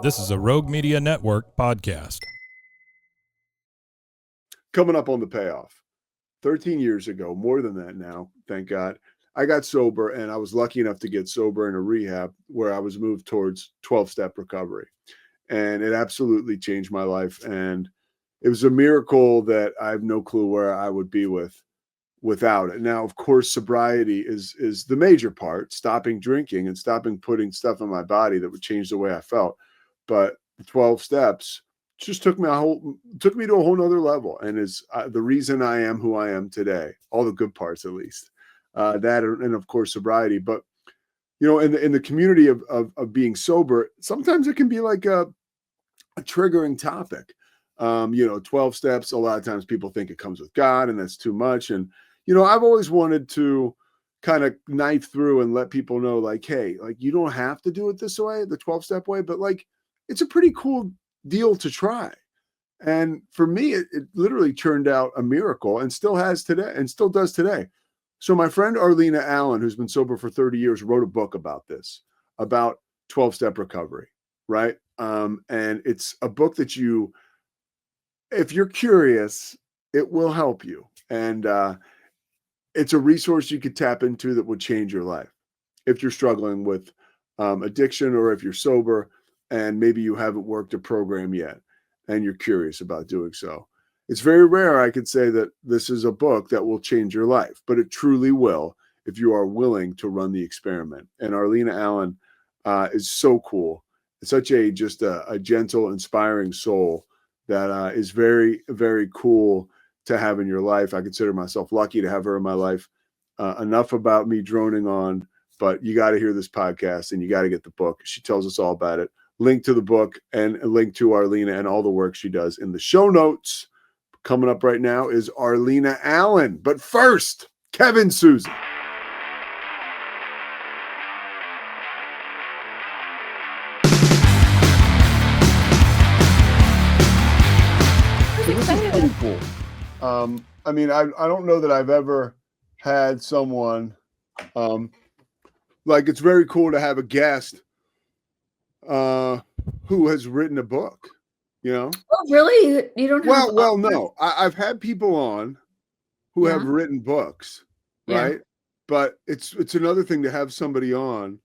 This is a Rogue Media Network podcast. Coming up on the payoff. 13 years ago, more than that now, thank God, I got sober, and I was lucky enough to get sober in a rehab where I was moved towards 12-step recovery. And it absolutely changed my life. And it was a miracle that I have no clue where I would be without it. Now, of course, sobriety is the major part, stopping drinking and stopping putting stuff in my body that would change the way I felt. But the 12 steps just took me to a whole nother level, and is the reason I am who I am today. All the good parts, at least, that, and of course, sobriety. But you know, in the community of being sober, sometimes it can be like a triggering topic. 12 steps. A lot of times people think it comes with God, and that's too much. And I've always wanted to kind of knife through and let people know, like, hey, like, you don't have to do it this way, the 12-step way, but like, it's a pretty cool deal to try. And for me, it literally turned out a miracle, and still has today, and still does today. So my friend Arlina Allen, who's been sober for 30 years, wrote a book about this, about 12-step recovery, right? And it's a book that if you're curious, it will help you. And it's a resource you could tap into that would change your life if you're struggling with addiction, or if you're sober and maybe you haven't worked a program yet and you're curious about doing so. It's very rare, I could say, that this is a book that will change your life, but it truly will if you are willing to run the experiment. And Arlina Allen is so cool. It's such a gentle, inspiring soul that is very, very cool to have in your life. I consider myself lucky to have her in my life. Enough about me droning on, but you got to hear this podcast and you got to get the book. She tells us all about it. Link to the book and a link to Arlina and all the work she does in the show notes. Coming up right now is Arlina Allen. But first, Kevin Susan. This is pretty cool. I mean, I don't know that I've ever had someone like, it's very cool to have a guest who has written a book, Oh, really? You don't have no. I've had people on who have written books, right? Yeah. But it's another thing to have somebody on,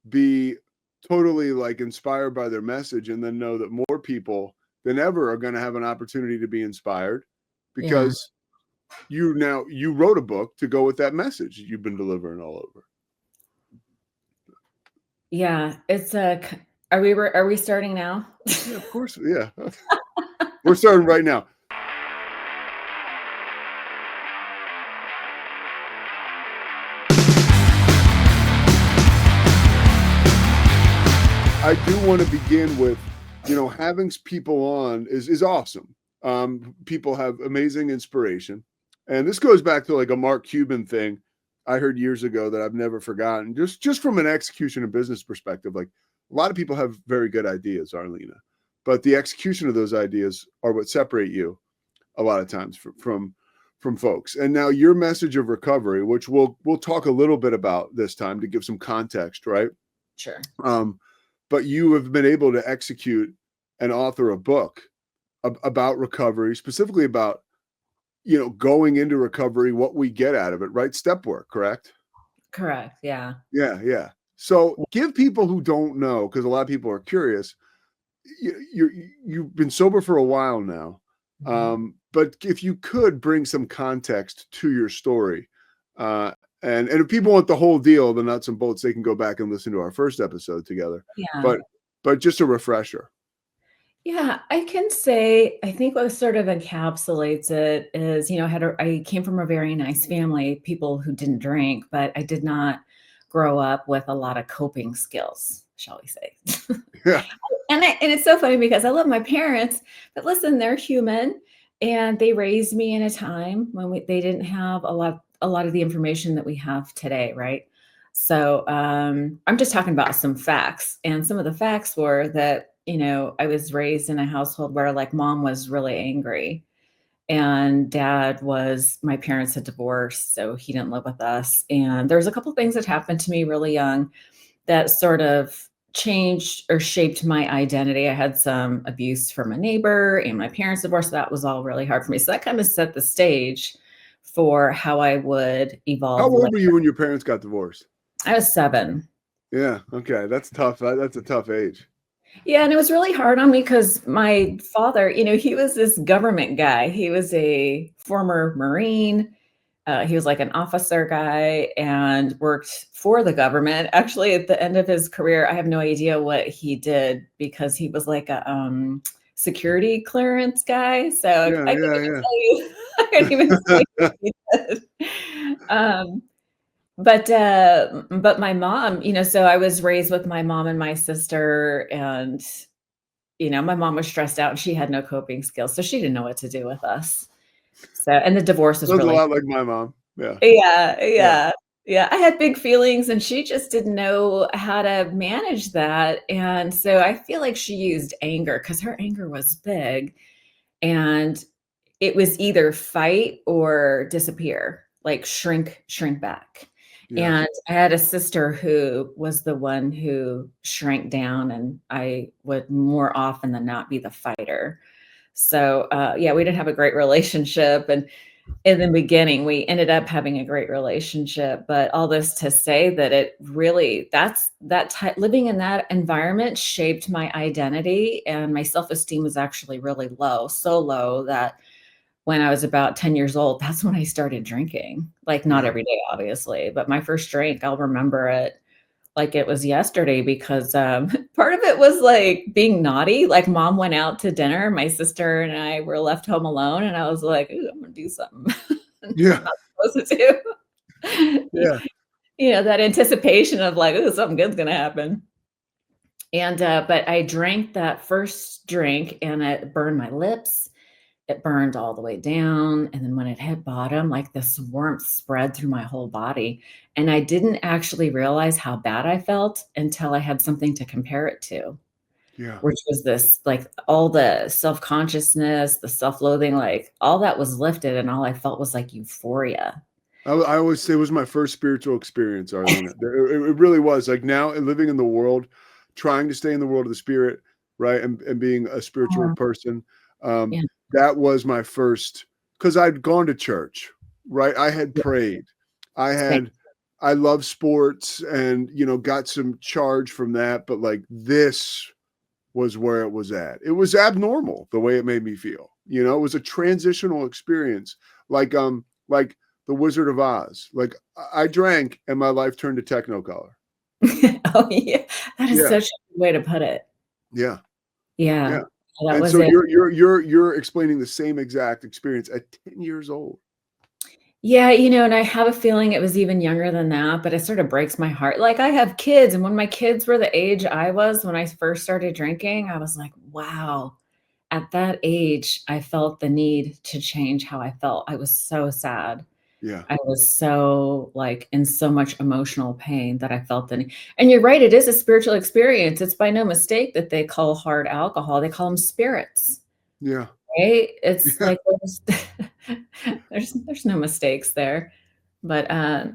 be totally like inspired by their message, and then know that more people than ever are going to have an opportunity to be inspired because you wrote a book to go with that message you've been delivering all over. Yeah, it's are we starting now? Yeah, of course. Yeah. We're starting right now. I do want to begin with, having people on is awesome. People have amazing inspiration. And this goes back to like a Mark Cuban thing I heard years ago that I've never forgotten. Just from an execution and business perspective, like, a lot of people have very good ideas, Arlina, but the execution of those ideas are what separate you a lot of times from folks. And now your message of recovery, which we'll talk a little bit about this time to give some context, right? Sure. But you have been able to execute and author a book about recovery, specifically about, going into recovery, what we get out of it, right? Step work, correct? Correct. Yeah. Yeah. So give people who don't know, because a lot of people are curious, you've been sober for a while now, but if you could bring some context to your story, and if people want the whole deal, the nuts and bolts, they can go back and listen to our first episode together. Yeah. But just a refresher. Yeah, I can say, I think what sort of encapsulates it is, I came from a very nice family, people who didn't drink, but I did not grow up with a lot of coping skills, shall we say. Yeah. And it's so funny because I love my parents, but listen, they're human, and they raised me in a time when they didn't have a lot of the information that we have today, right? So I'm just talking about some facts, and some of the facts were that, I was raised in a household where, like, mom was really angry, and my parents had divorced, so he didn't live with us. And there's a couple things that happened to me really young that sort of changed or shaped my identity. I had some abuse from a neighbor and my parents divorced. So that was all really hard for me. So that kind of set the stage for how I would How evolve old later. were you when your parents got divorced? I was 7. Yeah. Okay. That's tough. That's a tough age. Yeah, and it was really hard on me because my father, he was this government guy. He was a former Marine. He was like an officer guy and worked for the government. Actually, at the end of his career, I have no idea what he did because he was like a security clearance guy. So Yeah. I couldn't even Yeah. tell you. I couldn't even say what he did. Um, but my mom, so I was raised with my mom and my sister, and my mom was stressed out and she had no coping skills, so she didn't know what to do with us. So, and the divorce was Sounds a really lot like my mom. Yeah. yeah, Yeah. yeah. Yeah, I had big feelings and she just didn't know how to manage that, and so I feel like she used anger because her anger was big, and it was either fight or disappear, like shrink back. Yeah. And I had a sister who was the one who shrank down, and I would more often than not be the fighter. So, yeah, we didn't have a great relationship, and in the beginning, we ended up having a great relationship, but all this to say that it really living in that environment shaped my identity, and my self-esteem was actually really low, so low that when I was about 10 years old, that's when I started drinking. Like, not Yeah. every day, obviously, but my first drink, I'll remember it like it was yesterday because, part of it was, like, being naughty. Like, mom went out to dinner, my sister and I were left home alone, and I was like, "Ooh, I'm gonna do something I'm Yeah. not supposed to do." Yeah. That anticipation of like, "Ooh, something good's gonna happen." And, but I drank that first drink, and it burned my lips. It burned all the way down, and then when it hit bottom, like, this warmth spread through my whole body, and I didn't actually realize how bad I felt until I had something to compare it to, Yeah. which was this, like, all the self-consciousness, the self-loathing, like, all that was lifted, and all I felt was, like, euphoria. I always say it was my first spiritual experience, Arlena. It really was. Like now, living in the world, trying to stay in the world of the spirit, right, and being a spiritual Yeah, person. Um, yeah, that was my first because I'd gone to church, right? I had yeah, prayed. I same. had. I love sports, and got some charge from that. But like this was where it was at. It was abnormal the way it made me feel. It was a transitional experience, like the Wizard of Oz. Like I drank and my life turned to Technicolor. Oh, yeah, that is Yeah, such a good way to put it. yeah, Yeah, yeah. that And was so it. you're explaining the same exact experience at 10 years old. Yeah, and I have a feeling it was even younger than that, but it sort of breaks my heart. Like, I have kids, and when my kids were the age I was when I first started drinking, I was like, "Wow." At that age, I felt the need to change how I felt. I was so sad. Yeah, I was so, like, in so much emotional pain that I felt the nee and you're right, it is a spiritual experience. It's by no mistake that they call hard alcohol, they call them spirits. yeah, Right? It's yeah. like there's no mistakes there. But,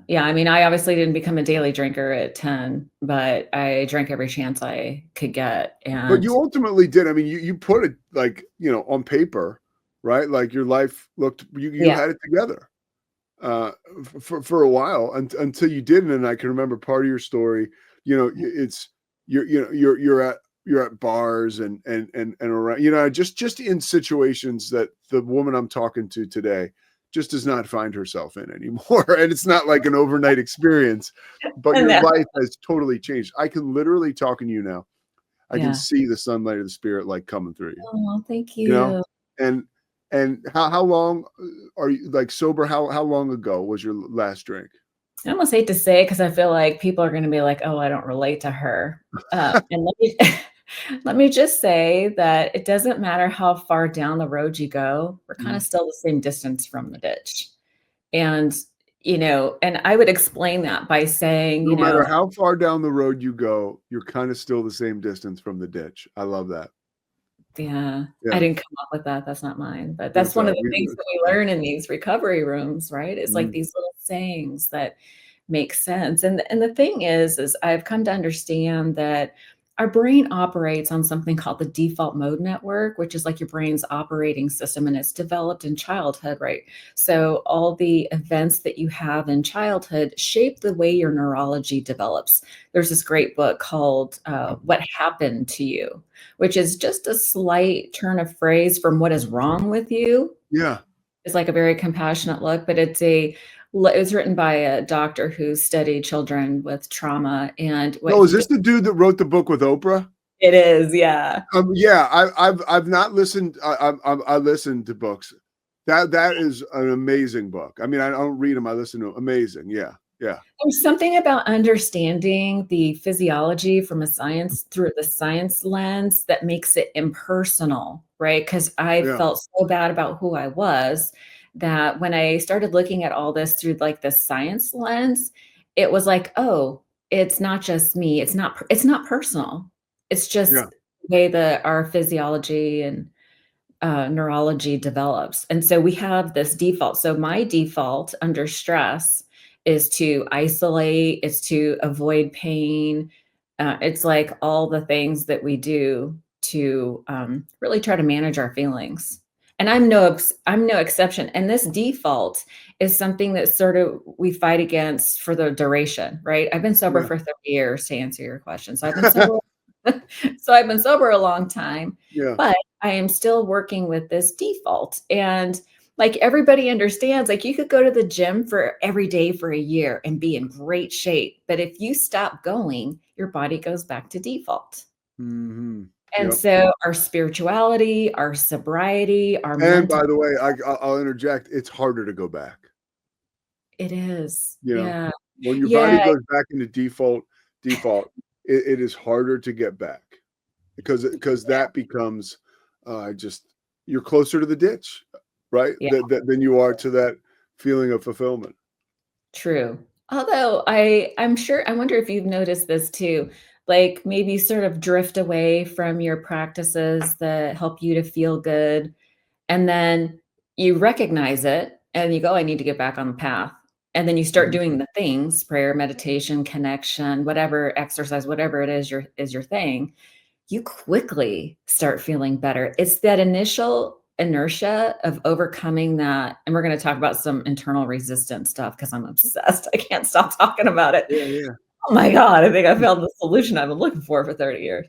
yeah, I mean, I obviously didn't become a daily drinker at 10, but I drank every chance I could get, But and you ultimately did. I mean, you put it like on paper, right? Like your life looked. You yeah, had it together. For a while until you didn't. And I can remember part of your story. It's you're at bars and around. Just in situations that the woman I'm talking to today just does not find herself in anymore. And it's not like an overnight experience, but and your that life has totally changed. I can literally talking to you now. I can yeah. see the sunlight of the spirit like coming through you. Oh, thank You know, you. and how long are you like sober? How long ago was your last drink? I almost hate to say it because I feel like people are gonna be like, "Oh, I don't relate to her." And let me let me just say that it doesn't matter how far down the road you go, we're kinda Mhm. still the same distance from the ditch. And, and I would explain that by saying, No matter how far down the road you go, you're kind of still the same distance from the ditch. I love that. yeah, I Yeah, didn't come up with that, that's not mine, but that's that's one of the we things that we learn in these recovery rooms, right? It's like mhm. these little sayings that make sense, and the thing is I've come to understand that our brain operates on something called the default mode network, which is like your brain's operating system, and it's developed in childhood, right? So all the events that you have in childhood shape the way your neurology develops. There's this great book called What Happened to You, which is just a slight turn of phrase from what is wrong with you. Yeah. It's like a very compassionate look, but it was written by a doctor who studied children with trauma, and what Oh, is he this the dude that wrote the book with Oprah? it is, yeah. Yeah, I've not listened. I listened to books. That is an amazing book. I mean, I don't read them. I listen to them. Amazing. Yeah. Yeah. There's something about understanding the physiology from a science through the science lens that makes it impersonal, right? Because I Yeah. felt so bad about who I was that when I started looking at all this through like the science lens, it was like, oh, it's not just me. It's not personal. It's Yeah. just the way that our physiology and neurology develops. And so we have this default. So my default under stress is to isolate, it's to avoid pain. It's like all the things that we do to really try to manage our feelings. And I'm no exception. And this default is something that sort of we fight against for the duration, right? I've been sober Yeah. for 30 years to answer your question. So I've been sober. So I've been sober a long time, Yeah. but I am still working with this default. And like everybody understands, like you could go to the gym for every day for a year and be in great shape. But if you stop going, your body goes back to default. Mm-hmm. And Yep. so our spirituality, our sobriety, our And mental, by the way, I'll interject. It's harder to go back. it is. You know, Yeah. when your body Yeah. goes back into default, it is harder to get back because that becomes just you're closer to the ditch, right? Yeah. Than you are to that feeling of fulfillment. True. Although I'm sure I wonder if you've noticed this too, like maybe sort of drift away from your practices that help you to feel good, and then you recognize it and you go, I need to get back on the path. And then you start Mhm. doing the things, prayer, meditation, connection, whatever exercise, whatever it is your thing, you quickly start feeling better. It's that initial inertia of overcoming that. And we're going to talk about some internal resistance stuff because I'm obsessed. I can't stop talking about it. Yeah, yeah. Oh my God, I think I found the solution I've been looking for 30 years.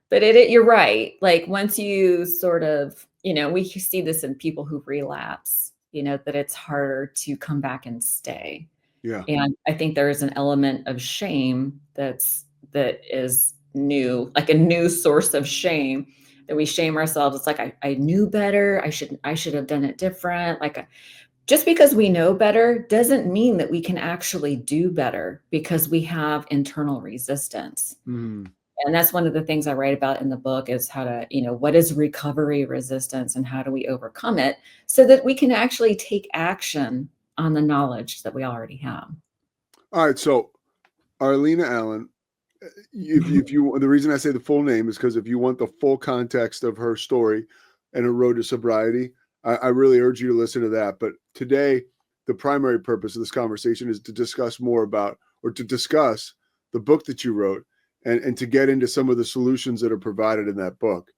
But you're right. Like once you sort of, we see this in people who relapse, that it's harder to come back and stay. Yeah. And I think there is an element of shame that is new, like a new source of shame that we shame ourselves. It's like I knew better. I should have done it different. Like just because we know better doesn't mean that we can actually do better because we have internal resistance. Mhm. And that's one of the things I write about in the book is how to, what is recovery resistance and how do we overcome it so that we can actually take action on the knowledge that we already have. All right. So Arlina Allen, if you the reason I say the full name is because if you want the full context of her story and her road to sobriety, I really urge you to listen to that. But today, the primary purpose of this conversation is to discuss more about or to discuss the book that you wrote and to get into some of the solutions that are provided in that book.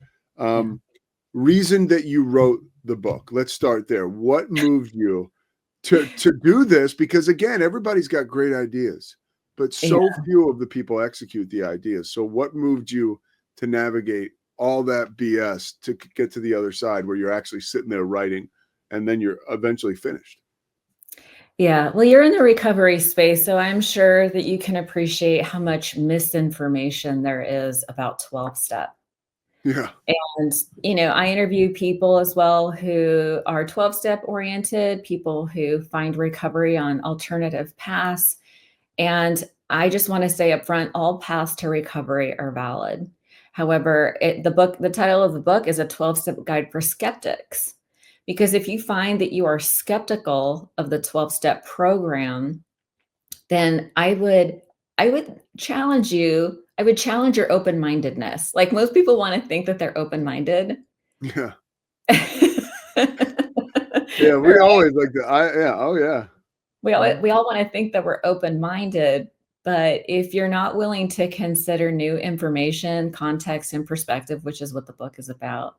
Reason that you wrote the book. Let's start there. What moved you to do this? Because again, everybody's got great ideas, but Yeah. so few of the people execute the ideas. So what moved you to navigate all that BS to get to the other side where you're actually sitting there writing and then you're eventually finished? Yeah. Well, you're in the recovery space, so I'm sure that you can appreciate how much misinformation there is about 12-step. Yeah. And, I interview people as well who are 12-step oriented, people who find recovery on alternative paths. And I just want to say up front, all paths to recovery are valid. However, the title of the book is a 12-step guide for skeptics. Because if you find that you are skeptical of the 12-step program, then I would challenge you. I would challenge your open-mindedness. Like most people want to think that they're open-minded. Yeah. Yeah. We Right? always like to, yeah. Oh, yeah. We all want to think that we're open-minded, But if you're not willing to consider new information, context, and perspective, which is what the book is about,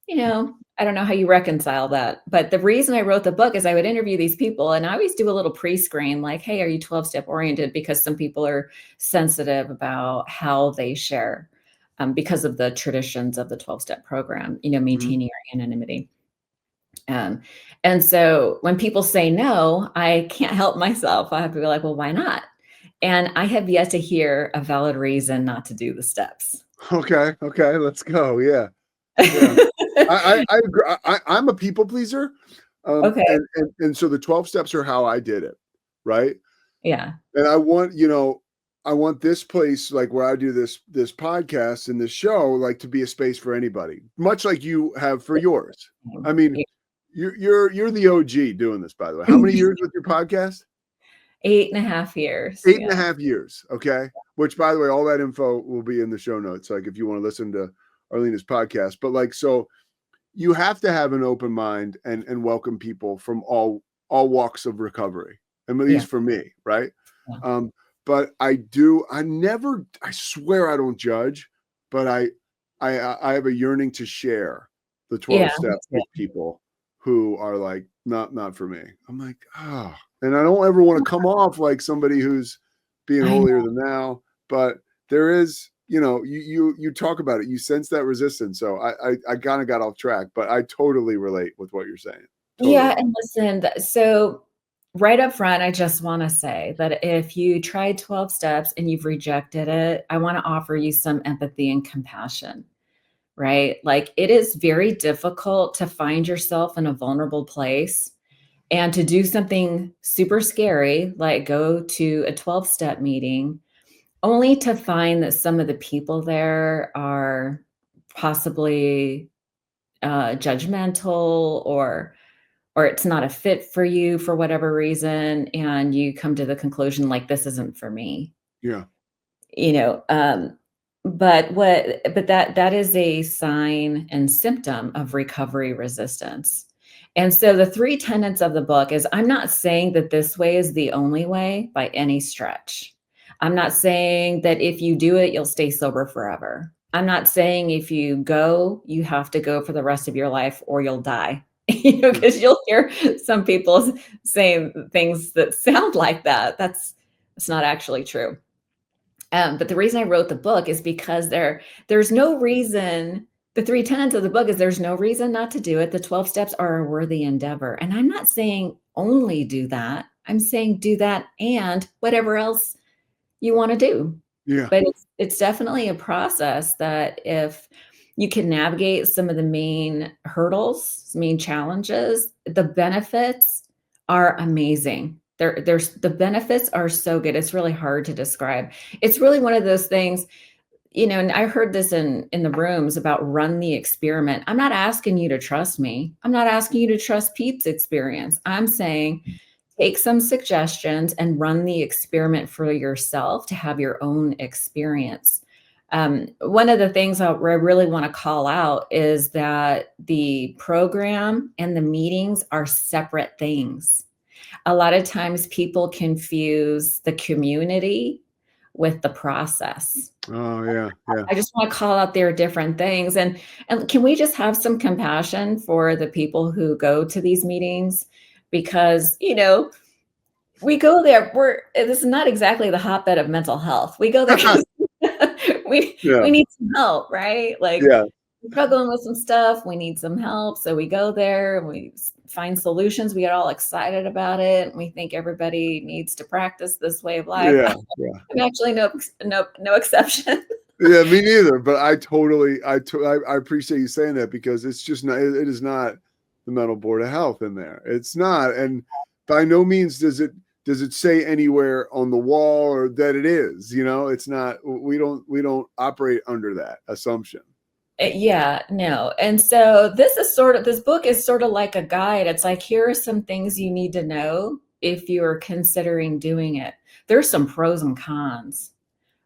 I don't know how you reconcile that. But the reason I wrote the book is I would interview these people, and I always do a little pre-screen like, hey, are you 12-step oriented? Because some people are sensitive about how they share because of the traditions of the 12-step program, maintaining our anonymity. And so when people say no, I can't help myself. I have to be like, well, why not? And I have yet to hear a valid reason not to do the steps. Okay, let's go. Yeah. I agree. I'm a people pleaser. Okay. And so the 12 steps are how I did it, right? Yeah. And I want this place, like where I do this podcast and this show, like to be a space for anybody, much like you have for yours. I mean, you're the OG doing this, by the way. How many years with your podcast? 8.5 years. 8.5 years. Okay. Which, by the way, all that info will be in the show notes. Like if you want to listen to Arlina's podcast, but like, so you have to have an open mind and welcome people from all walks of recovery, at least for me. Right. Yeah. But I swear I don't judge, but I have a yearning to share the 12 steps with people who are like, not for me. I'm like, and I don't ever want to come off like somebody who's being holier than thou, but there is, you talk about it, you sense that resistance. So I kind of got off track, but I totally relate with what you're saying. Totally. Yeah. And listen, so right up front, I just want to say that if you tried 12 steps and you've rejected it, I want to offer you some empathy and compassion, right? Like it is very difficult to find yourself in a vulnerable place and to do something super scary, like go to a 12-step meeting, only to find that some of the people there are possibly judgmental or it's not a fit for you for whatever reason, and you come to the conclusion like this isn't for me. Yeah. But that is a sign and symptom of recovery resistance. And so the 3 tenets of the book is, I'm not saying that this way is the only way by any stretch. I'm not saying that if you do it, you'll stay sober forever. I'm not saying if you go, you have to go for the rest of your life or you'll die. Because you'll hear some people saying things that sound like that. That's not actually true. But the reason I wrote the book is because there's no reason. The 3 tenets of the book is there's no reason not to do it. The 12 steps are a worthy endeavor. And I'm not saying only do that. I'm saying do that and whatever else you want to do. Yeah. But it's definitely a process that if you can navigate some of the main hurdles, main challenges, the benefits are amazing. The benefits are so good. It's really hard to describe. It's really one of those things, and I heard this in the rooms about run the experiment. I'm not asking you to trust me. I'm not asking you to trust Pete's experience. I'm saying take some suggestions and run the experiment for yourself to have your own experience. One of the things I really want to call out is that the program and the meetings are separate things. A lot of times people confuse the community with the process. Oh, yeah. I just want to call out there different things. And can we just have some compassion for the people who go to these meetings? Because, we go there, this is not exactly the hotbed of mental health. We go there because we need some help, right? Like we're struggling with some stuff. We need some help. So we go there and we find solutions. We get all excited about it. And we think everybody needs to practice this way of life. Yeah. I'm actually no exception. Yeah, me neither. But I appreciate you saying that, because it's just not, it is not the mental board of health in there. It's not. And by no means does it say anywhere on the wall or that it is, it's not, we don't operate under that assumption. Yeah, no. And so this book is sort of like a guide. It's like, here are some things you need to know if you're considering doing it. There's some pros and cons,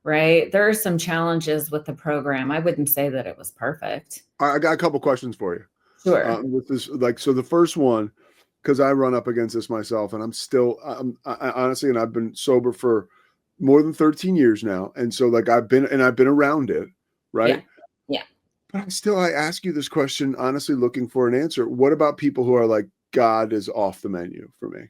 right? There are some challenges with the program. I wouldn't say that it was perfect. I got a couple questions for you. Sure. With this, so the first one, because I run up against this myself, and I'm still, I honestly, and I've been sober for more than 13 years now. And so like I've been around it, right? Yeah. But I ask you this question, honestly, looking for an answer. What about people who are like, God is off the menu for me?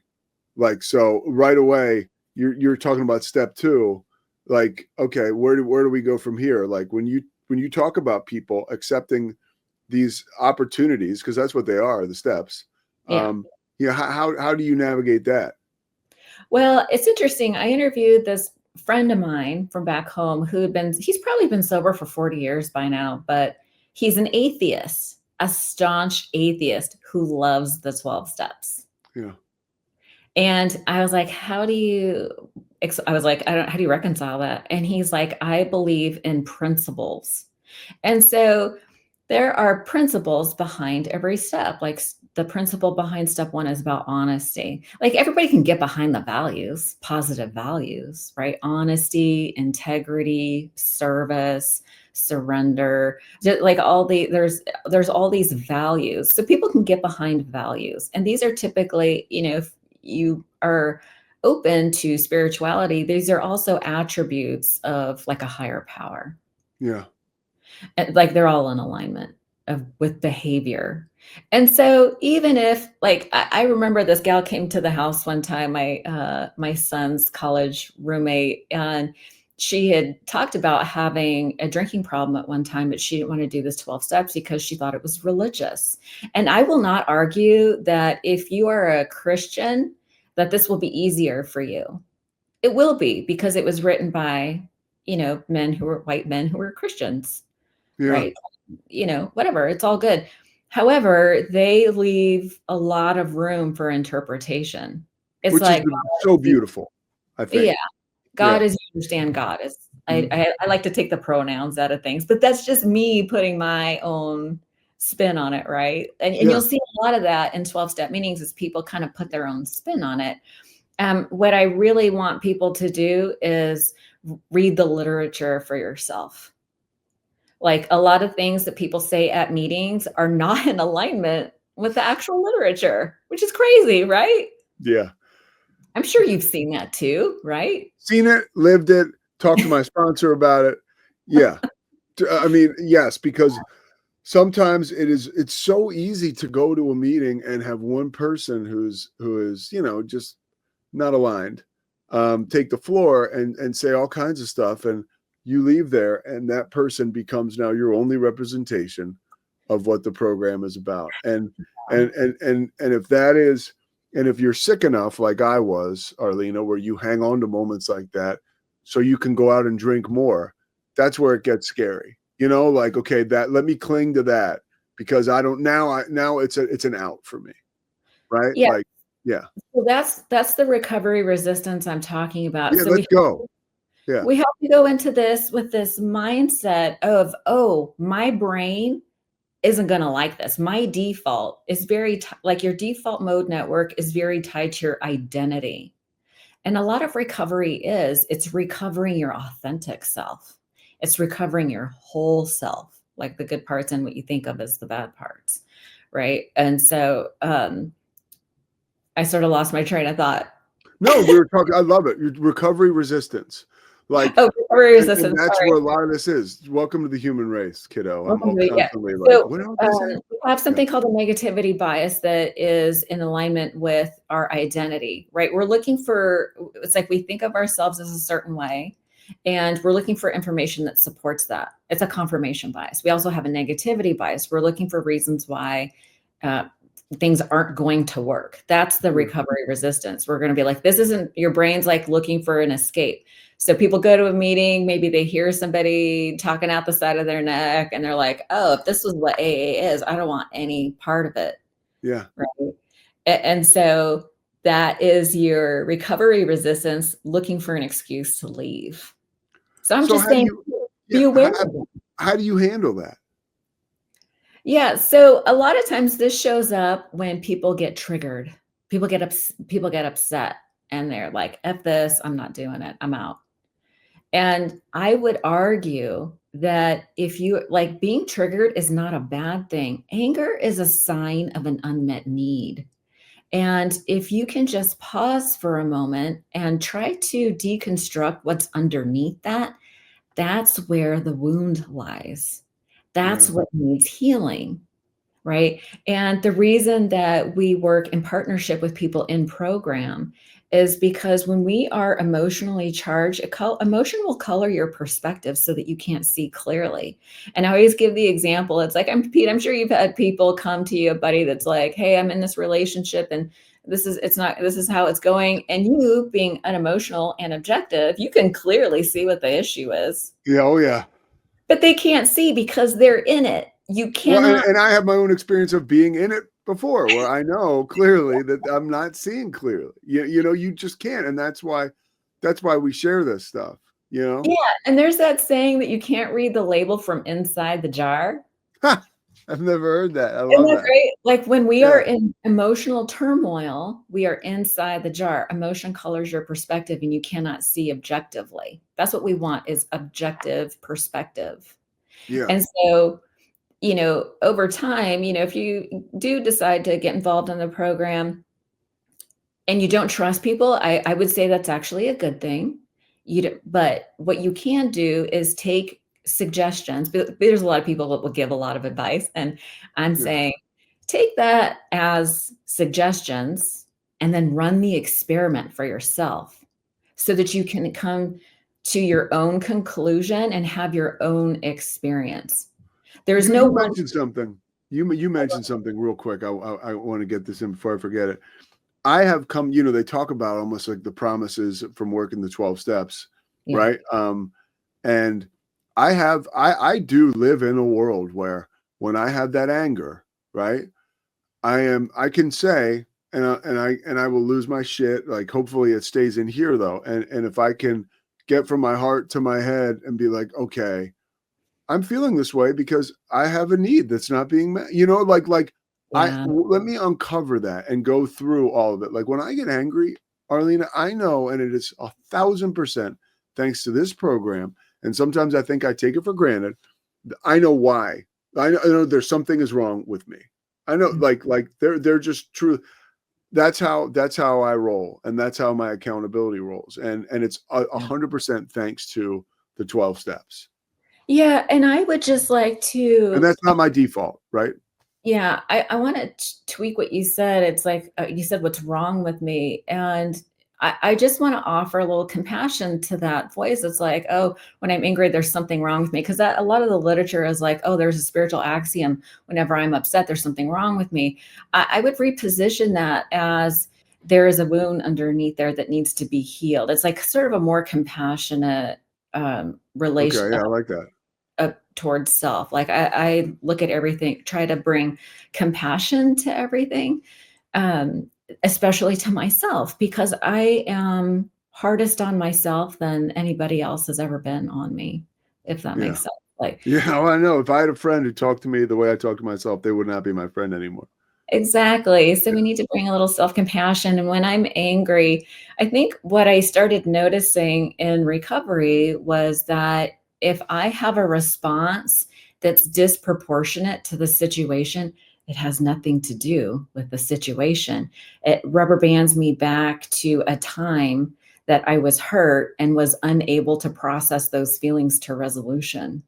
Like, so right away, you're talking about step 2. Like, okay, where do we go from here? Like when you talk about people accepting these opportunities, because that's what they are, the steps. Yeah. How do you navigate that? Well, it's interesting. I interviewed this friend of mine from back home he's probably been sober for 40 years by now, but he's an atheist, a staunch atheist who loves the 12 steps. Yeah. And I was like, how do you reconcile that? And he's like, I believe in principles. And so there are principles behind every step. Like the principle behind step 1 is about honesty. Like everybody can get behind the values, positive values, right? Honesty, integrity, service, surrender, like there's all these values. So people can get behind values. And these are typically, if you are open to spirituality, these are also attributes of like a higher power. Yeah. Like they're all in alignment with behavior. And so even if like I remember this gal came to the house one time, my son's college roommate, and she had talked about having a drinking problem at one time, but she didn't want to do this 12 steps because she thought it was religious. And I will not argue that if you are a Christian, that this will be easier for you. It will be, because it was written by, white men who were Christians. Yeah. Right. Whatever, it's all good. However, they leave a lot of room for interpretation. It's Which like, is so beautiful, I think. yeah, God is, you understand God is, I like to take the pronouns out of things, but that's just me putting my own spin on it. Right. And you'll see a lot of that in 12-step meetings as people kind of put their own spin on it. What I really want people to do is read the literature for yourself. Like a lot of things that people say at meetings are not in alignment with the actual literature, which is crazy, right? Yeah. I'm sure you've seen that too, right? Seen it, lived it, talked to my sponsor about it. Yeah. I mean, yes, because sometimes it's so easy to go to a meeting and have one person who is, just not aligned, take the floor and say all kinds of stuff. And you leave there and that person becomes now your only representation of what the program is about. And if you're sick enough, like I was, Arlina, where you hang on to moments like that so you can go out and drink more, that's where it gets scary. Like, okay, let me cling to that because I don't now it's an out for me. Right? Yeah. Like, yeah. So that's the recovery resistance I'm talking about. Yeah, So let's go. Yeah. We have to go into this with this mindset of, oh, my brain isn't going to like this. My default is like your default mode network is very tied to your identity. And a lot of recovery it's recovering your authentic self. It's recovering your whole self, like the good parts and what you think of as the bad parts. Right. And so I sort of lost my train of thought. No, we were talking, I love it. Recovery resistance. Like, recovery resistance. And that's where a lot of this is. Welcome to the human race, kiddo. I'm constantly what else is that? We have something called a negativity bias that is in alignment with our identity, right? It's like we think of ourselves as a certain way, and we're looking for information that supports that. It's a confirmation bias. We also have a negativity bias. We're looking for reasons why things aren't going to work. That's the recovery resistance. We're going to be like, your brain's like looking for an escape. So people go to a meeting, maybe they hear somebody talking out the side of their neck and they're like, oh, if this was what AA is, I don't want any part of it. Yeah. Right. And so that is your recovery resistance looking for an excuse to leave. So I'm just saying, be aware of that. How do you handle that? Yeah. So a lot of times this shows up when people get triggered. People get upset and they're like, F this, I'm not doing it. I'm out. And I would argue that if you like, being triggered is not a bad thing. Anger is a sign of an unmet need. And if you can just pause for a moment and try to deconstruct what's underneath that, that's where the wound lies. That's Yeah. what needs healing. Right. And the reason that we work in partnership with people in program is because when we are emotionally charged, emotion will color your perspective so that you can't see clearly. And I always give the example. It's like, Pete, I'm sure you've had people come to you, a buddy that's like, hey, I'm in this relationship and this is how it's going. And you being unemotional and objective, you can clearly see what the issue is, Yeah. Oh, yeah. but they can't see because they're in it. You Well, cannot. and I have my own experience of being in it before, where I know clearly that I'm not seeing clearly. You know, you just can't, and that's why we share this stuff. You know, Yeah, and there's that saying that you can't read the label from inside the jar. I've never heard that. I Isn't love that that. great? Like, when we are Yeah, in emotional turmoil, we are inside the jar. Emotion colors your perspective, and you cannot see objectively. That's what we want, is objective perspective. yeah, And so, over time, if you do decide to get involved in the program and you don't trust people, I would say that's actually a good thing. But what you can do is take suggestions. But there's a lot of people that will give a lot of advice, and I'm yeah. saying take that as suggestions and then run the experiment for yourself so that you can come to your own conclusion and have your own experience. There's no You one. mentioned something. You mentioned something real quick. I want to get this in before I forget it. I have come. You know, they talk about almost like the promises from working the 12 steps, Yeah. right? And I do live in a world where when I have that anger, right, I can say, and I will lose my shit. Like, hopefully it stays in here though. And if I can get from my heart to my head and be like, okay, I'm feeling this way because I have a need that's not being met. You know, Yeah. let me uncover that and go through all of it. Like, when I get angry, Arlina, I know, and it is 1,000% thanks to this program. And sometimes I think I take it for granted. I know why. I know there's something is wrong with me. I know, like they're just true. That's how I roll, and that's how my accountability rolls. And it's 100% thanks to the 12 steps. Yeah, and I would just like And to. that's not my default, right? Yeah, I wanna tweak what you said. It's like, you said, "What's wrong with me?" And I just wanna offer a little compassion to that voice. It's like, "Oh, when I'm angry, there's something wrong with me." 'Cause that a lot of the literature is like, "Oh, there's a spiritual axiom. Whenever I'm upset, there's something wrong with me." I would reposition that as there is a wound underneath there that needs to be healed. It's like sort of a more compassionate, Okay, relation yeah, I like that. up towards self. Like, I look at everything, try to bring compassion to everything, um, especially to myself, because I am hardest on myself than anybody else has ever been on me, if that Yeah. makes sense. Like, Yeah, well, I know. If I had a friend who talked to me the way I talk to myself, they would not be my friend anymore. exactly. So Yeah. we need to bring a little self-compassion. And when I'm angry, I think what I started noticing in recovery was that if I have a response that's disproportionate to the situation, it has nothing to do with the situation. It rubber bands me back to a time that I was hurt and was unable to process those feelings to resolution.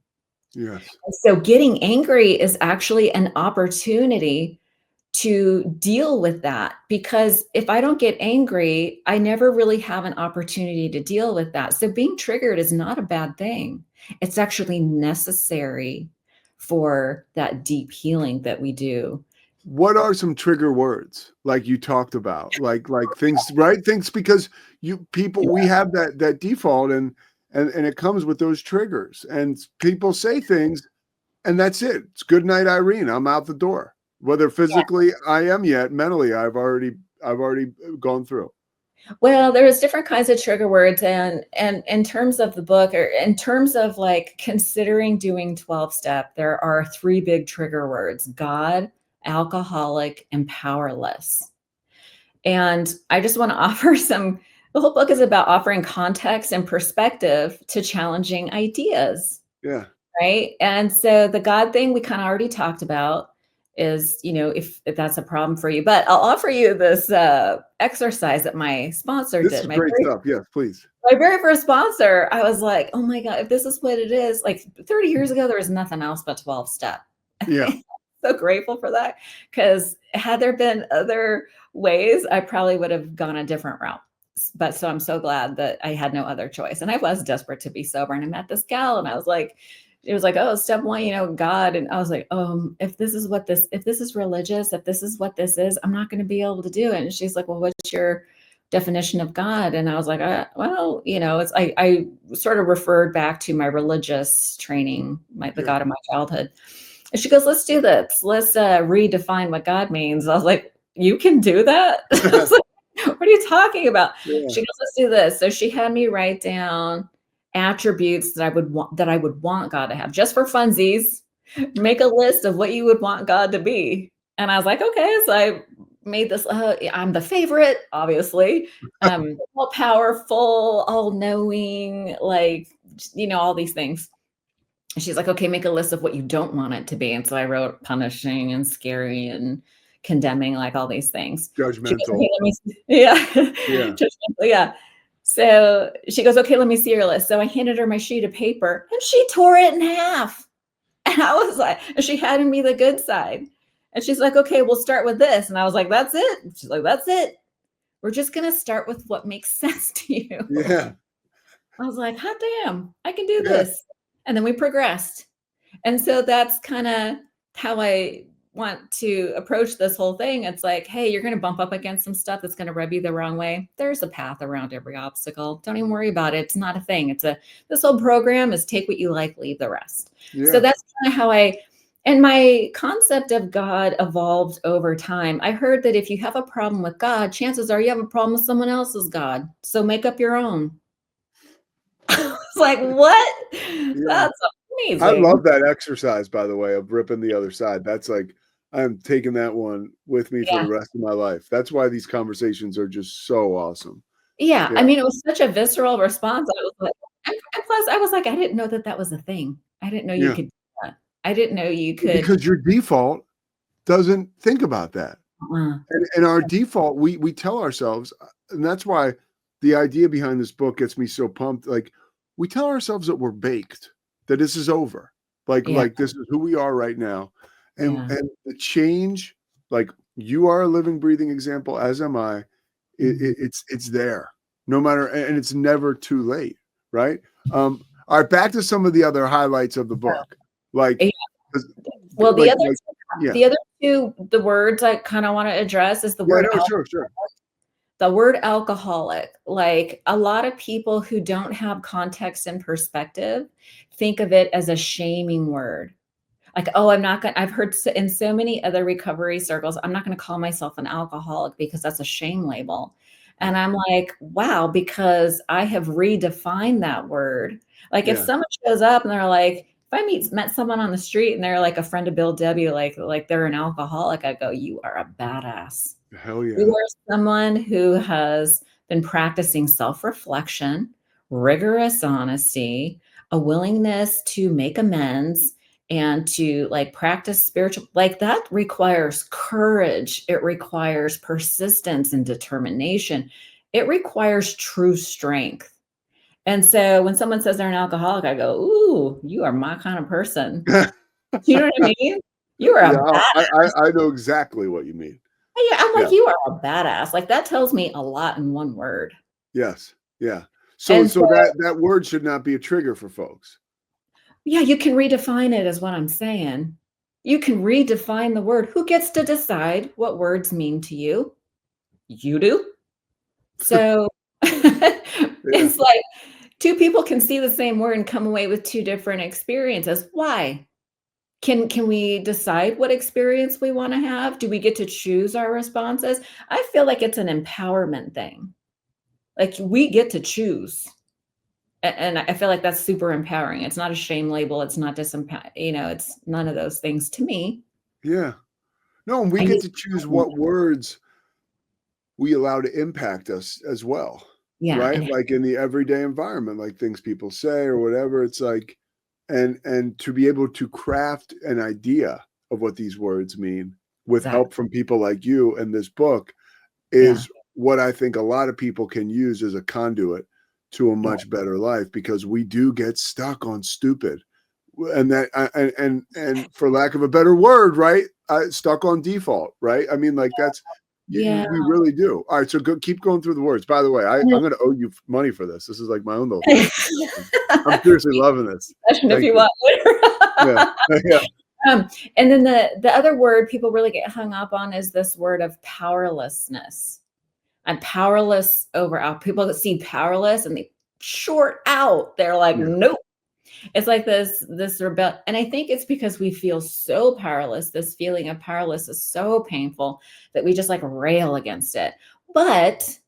Yes. So getting angry is actually an opportunity to deal with that, because if I don't get angry, I never really have an opportunity to deal with that. So being triggered is not a bad thing. It's actually necessary for that deep healing that we do. What are some trigger words like you talked about? Like things, right? Things, because we have that default, and it comes with those triggers, and people say things, and that's it. It's good night, Irene. I'm out the door. Whether physically I am yet, mentally I've already gone through. Well, there's different kinds of trigger words, and in terms of the book, or in terms of like considering doing 12 step, there are three big trigger words: God, alcoholic, and powerless. And I just want to offer some. The whole book is about offering context and perspective to challenging ideas, Yeah. right? And so the God thing we kind of already talked about. is, if that's a problem for you. But I'll offer you this exercise that my sponsor This did. is great stuff. Yes, please. My very first sponsor, I was like, oh my God, if this is what it is, like 30 years ago, there was nothing else but 12 step. Yeah. So grateful for that, because had there been other ways, I probably would have gone a different route. But so I'm so glad that I had no other choice. And I was desperate to be sober. And I met this gal and I was like, it was like, oh, step one, God. And I was like, if this is religious, if this is what this is, I'm not going to be able to do it. And she's like, well, what's your definition of God? And I was like, well, it's, I sort of referred back to my religious training, the God of my childhood. And she goes, let's do this. Let's redefine what God means. I was like, you can do that? I was like, what are you talking about? Yeah. She goes, let's do this. So she had me write down attributes that I would want God to have, just for funsies. Make a list of what you would want God to be. And I was like, okay. So I made this, I'm the favorite, obviously, all powerful, all knowing, all these things. And she's like, okay, make a list of what you don't want it to be. And so I wrote punishing and scary and condemning, like all these things. Judgmental. Goes, okay, yeah. Yeah. So she goes, okay, let me see your list. So I handed her my sheet of paper and she tore it in half. And I was like, and she handed me the good side. And she's like, okay, we'll start with this. And I was like, that's it. She's like, that's it. We're just going to start with what makes sense to you. Yeah. I was like, hot damn, I can do this. And then we progressed. And so that's kind of how I want to approach this whole thing. It's like, hey, you're going to bump up against some stuff that's going to rub you the wrong way. There's a path around every obstacle. Don't even worry about it. It's not a thing. This whole program is take what you like, leave the rest. Yeah. So that's kind of how and my concept of God evolved over time. I heard that if you have a problem with God, chances are you have a problem with someone else's God. So make up your own. It's like, what? Yeah. That's amazing. I love that exercise, by the way, of ripping the other side. That's like, I'm taking that one with me for the rest of my life. That's why these conversations are just so awesome. Yeah. I mean, it was such a visceral response. I was like, and plus I was like, I didn't know that was a thing. I didn't know you could do that. I didn't know you could. Because your default doesn't think about that. And our default, we tell ourselves, and that's why the idea behind this book gets me so pumped. Like, we tell ourselves that we're baked, that this is over. Like this is who we are right now. And the change, like, you are a living, breathing example, as am I. It's there, no matter, and it's never too late, right? All right, back to some of the other highlights of the book. The other two, the words I kind of want to address is the word. Sure. The word alcoholic. Like, a lot of people who don't have context and perspective think of it as a shaming word. Like, oh, I've heard in so many other recovery circles, I'm not going to call myself an alcoholic because that's a shame label. And I'm like, wow, because I have redefined that word. Like, if someone shows up and they're like, if I met someone on the street and they're like a friend of Bill W, like they're an alcoholic, I go, you are a badass. Hell yeah. You are someone who has been practicing self-reflection, rigorous honesty, a willingness to make amends, and to practice spiritual, that requires courage. It requires persistence and determination. It requires true strength. And so when someone says they're an alcoholic, I go, ooh, you are my kind of person. You know what I mean? You are a badass. I know exactly what you mean. Yeah, I'm like, you are a badass. Like, that tells me a lot in one word. Yes. Yeah. So that word should not be a trigger for folks. Yeah, you can redefine it, is what I'm saying. You can redefine the word. Who gets to decide what words mean to you? You do. So it's like two people can see the same word and come away with two different experiences. Why? Can we decide what experience we want to have? Do we get to choose our responses? I feel like it's an empowerment thing. Like, we get to choose. And I feel like that's super empowering. It's not a shame label. It's not it's none of those things to me. Yeah. No, and we get to choose what words we allow to impact us as well. Yeah. Right? Like, in the everyday environment, like things people say or whatever, it's like, and to be able to craft an idea of what these words mean with Exactly. help from people like you and this book is what I think a lot of people can use as a conduit to a much better life, because we do get stuck on stupid. And that and for lack of a better word, right? Stuck on default, right? I mean, like that's we really do. All right, so keep going through the words. By the way, I'm going to owe you money for this. This is like my own little therapy session. I'm seriously loving this. If you want Yeah, yeah. And then the other word people really get hung up on is this word of powerlessness. I'm powerless over out. People that see powerless and they short out. They're like, nope. It's like this rebel. And I think it's because we feel so powerless. This feeling of powerless is so painful that we just like rail against it. But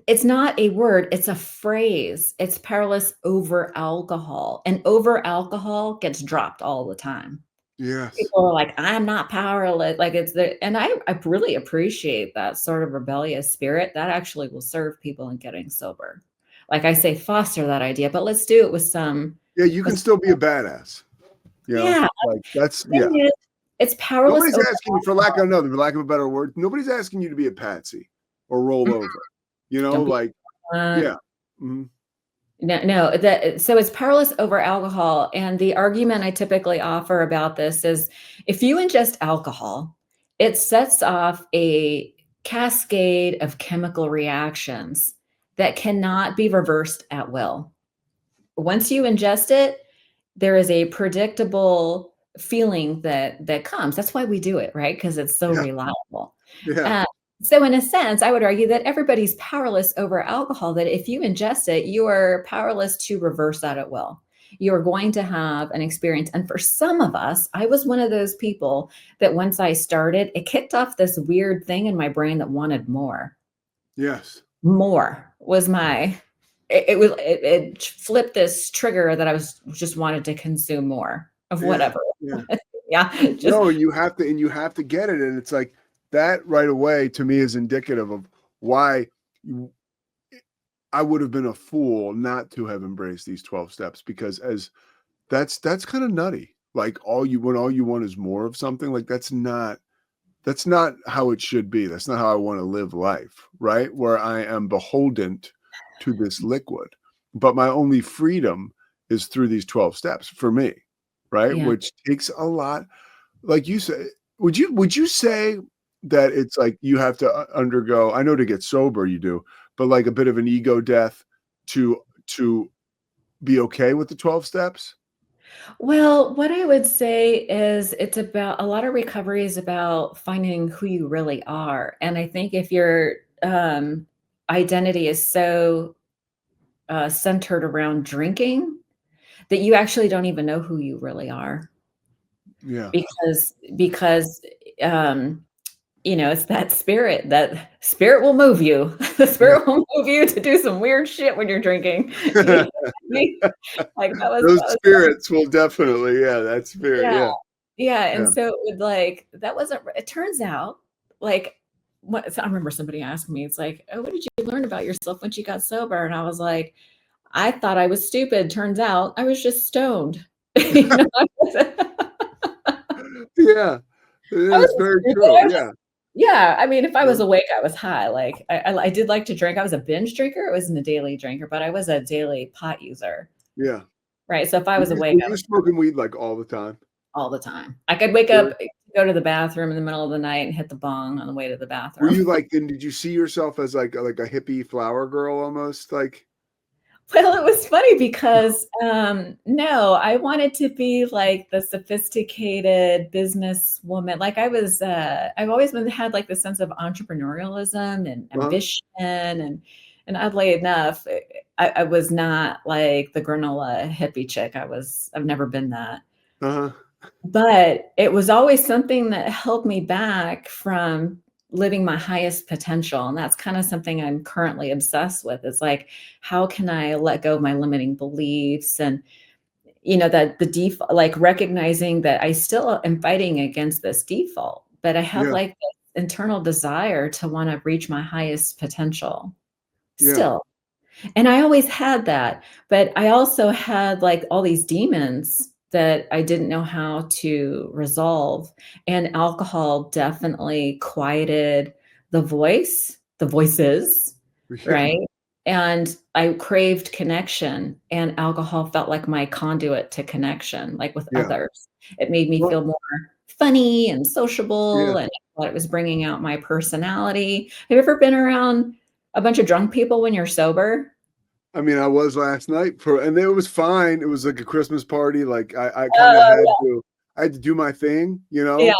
it's not a word, it's a phrase. It's powerless over alcohol. And over alcohol gets dropped all the time. Yes. People are like, I'm not powerless. Like and I really appreciate that sort of rebellious spirit that actually will serve people in getting sober. Like I say, foster that idea, but let's do it with some. Yeah, you can still be a badass. You know, like that's It's powerless. Nobody's asking you, for lack of a better word, nobody's asking you to be a patsy or roll over. You know, like yeah. Mm-hmm. No, so it's powerless over alcohol. And the argument I typically offer about this is if you ingest alcohol, it sets off a cascade of chemical reactions that cannot be reversed at will. Once you ingest it, there is a predictable feeling that comes. That's why we do it, right? Because it's so reliable. Yeah. So in a sense, I would argue that everybody's powerless over alcohol, that if you ingest it, you are powerless to reverse that at will. You're going to have an experience. And for some of us, I was one of those people that once I started, it kicked off this weird thing in my brain that wanted more. Yes. More was it flipped this trigger that I was just wanted to consume more of whatever. Yeah. No, you have to get it. And it's like, that right away to me is indicative of why I would have been a fool not to have embraced these 12 steps, because that's kind of nutty. Like when all you want is more of something, like that's not how it should be. That's not how I want to live life, right? Where I am beholden to this liquid, but my only freedom is through these 12 steps for me, right? Yeah. Which takes a lot. Like you say, would you say that it's like you have to undergo, I know to get sober you do, but like a bit of an ego death to be okay with the 12 steps? Well, what I would say is it's about a lot of recovery is about finding who you really are. And I think if your identity is so centered around drinking that you actually don't even know who you really are. Yeah. Because it's that spirit will move you. The spirit will move you to do some weird shit when you're drinking. Like those spirits will definitely, that spirit. Yeah. And so it turns out like, I remember somebody asking me, it's like, oh, what did you learn about yourself once you got sober? And I was like, I thought I was stupid. Turns out I was just stoned. Yeah, it's very true. Yeah. I mean, if I was awake, I was high. Like I did like to drink. I was a binge drinker. I wasn't a daily drinker, but I was a daily pot user. Yeah. Right. So if I was awake, I was smoking weed like all the time. All the time. I could wake up, go to the bathroom in the middle of the night and hit the bong on the way to the bathroom. Were you like, did you see yourself as like a hippie flower girl almost? Like, well, it was funny because no, I wanted to be like the sophisticated business woman. Like I've always had like the sense of entrepreneurialism and ambition and oddly enough, I was not like the granola hippie chick. I've never been that. But it was always something that held me back from living my highest potential. And that's kind of something I'm currently obsessed with. It's like, how can I let go of my limiting beliefs? And, that the default, like recognizing that I still am fighting against this default, but I have like this internal desire to want to reach my highest potential still. And I always had that, but I also had like all these demons that I didn't know how to resolve. And alcohol definitely quieted the voices, Yeah. right? And I craved connection, and alcohol felt like my conduit to connection, like with Yeah. others. It made me Well, feel more funny and sociable, yeah. and I thought it was bringing out my personality. Have you ever been around a bunch of drunk people when you're sober? I mean, I was last night and it was fine. It was like a Christmas party. Like I kind of Oh, I had to do my thing, yeah.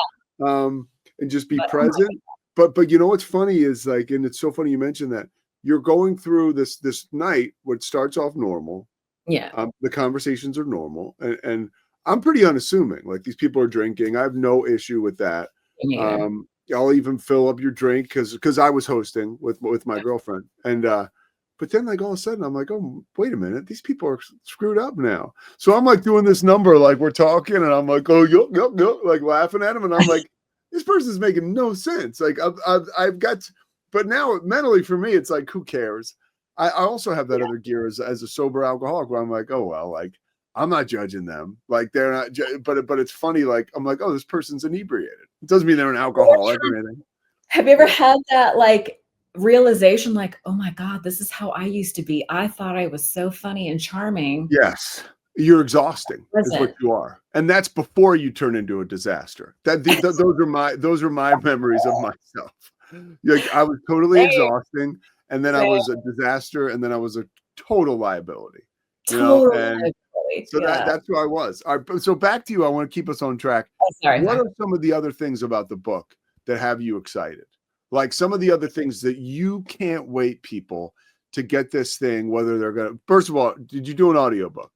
um, and just be But oh my present. But you know what's funny is like, and it's so funny you mentioned that you're going through this night, which starts off normal. yeah. The conversations are normal, and I'm pretty unassuming. Like these people are drinking. I have no issue with that. Me neither. I'll even fill up your drink because I was hosting with my Yeah. girlfriend, and but then like all of a sudden I'm like, oh wait a minute, these people are screwed up now. So I'm like doing this number like we're talking, and I'm like, oh yo, like laughing at him, and I'm like, this person's making no sense. Like I've got, but now mentally for me it's like who cares. I also have that Yeah. other gear as a sober alcoholic where I'm like, oh well, like I'm not judging them. Like they're not, but it's funny. Like I'm like, oh, this person's inebriated. It doesn't mean they're an alcoholic or anything. Have you ever Yeah. had that, like, realization, like, "Oh my god, this is how I used to be. I thought I was so funny and charming." Yes, you're exhausting, is what Wasn't. you are, and that's before you turn into a disaster. Those are my memories of myself. Like I was totally Same, exhausting, and then I same. was a disaster, and then I was a total liability. Totally, And so yeah. that's who I was. All right, so back to you. I want to keep us on track. Oh, sorry, What sorry. are some of the other things about the book that have you excited? Like some of the other things that you can't wait people to get this thing, whether they're gonna first of all, did you do an audiobook?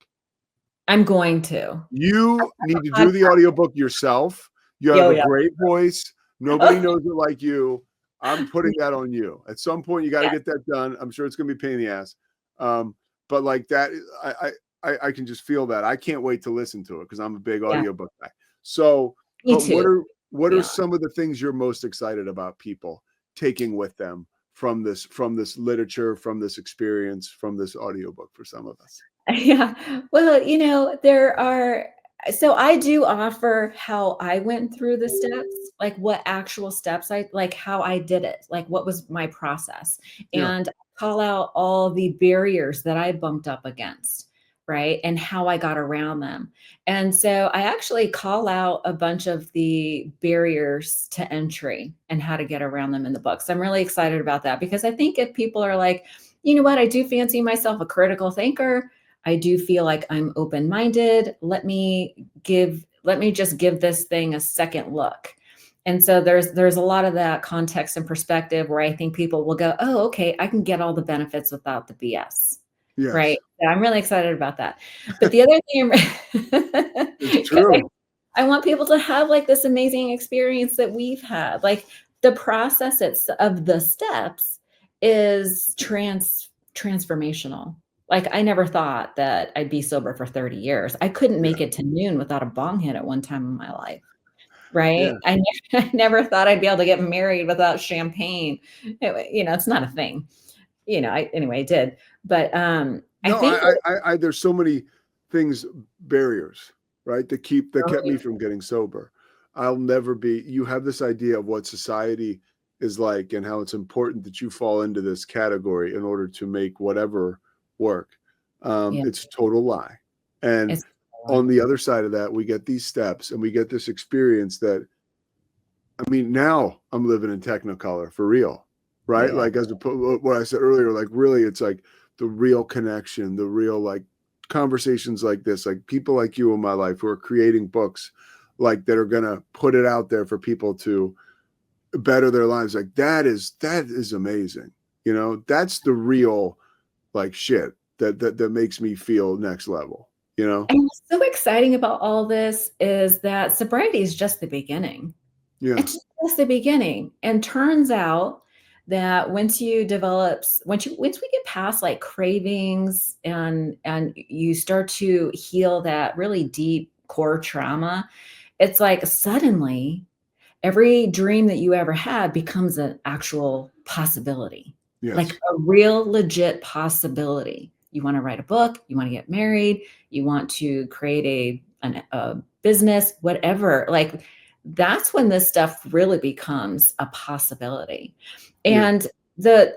I'm going to. You need to do the Podcast. audiobook yourself. You have Yo, a yeah. great voice. Nobody knows it like you. I'm putting that on you. At some point, you got to Yeah, get that done. I'm sure it's going to be a pain in the ass. But like that, I can just feel that. I can't wait to listen to it because I'm a big yeah. audiobook guy. So, Me but too, to what be are honest. some of the things you're most excited about people taking with them from this literature, from this experience, from this audiobook for some of us? Yeah. Well, there are so I do offer how I went through the steps, like what actual steps like how I did it, like what was my process, Yeah, and call out all the barriers that I bumped up against, right? And how I got around them. And so I actually call out a bunch of the barriers to entry and how to get around them in the book. So I'm really excited about that because I think if people are like, you know what, I do fancy myself a critical thinker. I do feel like I'm open-minded. Let me just give this thing a second look. And so there's a lot of that context and perspective where I think people will go, "Oh, okay, I can get all the benefits without the BS." Right? yes, Yeah, I'm really excited about that. But the other thing it's because I true. I want people to have like this amazing experience that we've had. Like the process of the steps is transformational. Like I never thought that I'd be sober for 30 years. I couldn't Yeah, make it to noon without a bong hit at one time in my life. yeah. Right? I never thought I'd be able to get married without champagne. It's not a thing. Anyway, I did. But I No, think that there's so many things, barriers, right, that kept early, me from getting sober. I'll never be. You have this idea of what society is like and how it's important that you fall into this category in order to make whatever work. yeah, It's a total lie. And it's on the other side of that, we get these steps and we get this experience that I mean, now I'm living in Technicolor for real, right? yeah. Like as what I said earlier, like really, it's like the real connection, the real like conversations like this, like people like you in my life who are creating books, like that are gonna put it out there for people to better their lives. Like that is amazing. That's the real like shit that makes me feel next level. You know? And what's so exciting about all this is that sobriety is just the beginning. Yeah. It's just the beginning. And turns out that once we get past like cravings and you start to heal that really deep core trauma, it's like suddenly every dream that you ever had becomes an actual possibility, like Yes. a real legit possibility. You want to write a book, you want to get married, you want to create a business, whatever. Like that's when this stuff really becomes a possibility. Yeah. And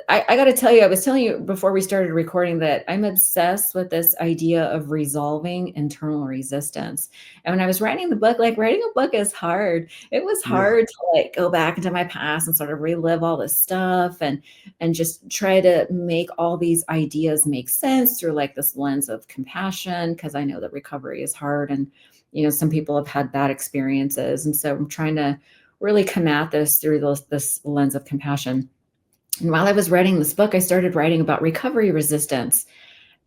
I got to tell you, I was telling you before we started recording that I'm obsessed with this idea of resolving internal resistance. And when I was writing the book, like writing a book is hard. It was Yeah. hard to like go back into my past and sort of relive all this stuff and just try to make all these ideas make sense through like this lens of compassion, because I know that recovery is hard and some people have had bad experiences. And so I'm trying to really come at this through this lens of compassion. And while I was writing this book, I started writing about recovery resistance.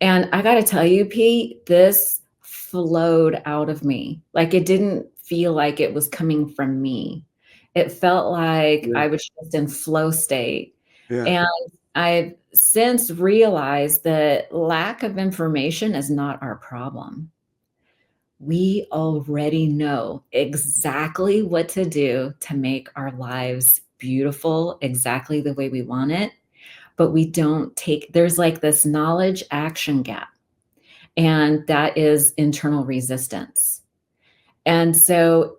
And I got to tell you, Pete, this flowed out of me. Like it didn't feel like it was coming from me. It felt like Yeah. I was just in flow state. Yeah. And I've since realized that lack of information is not our problem. We already know exactly what to do to make our lives beautiful, exactly the way we want it. But we don't there's like this knowledge action gap, and that is internal resistance. And so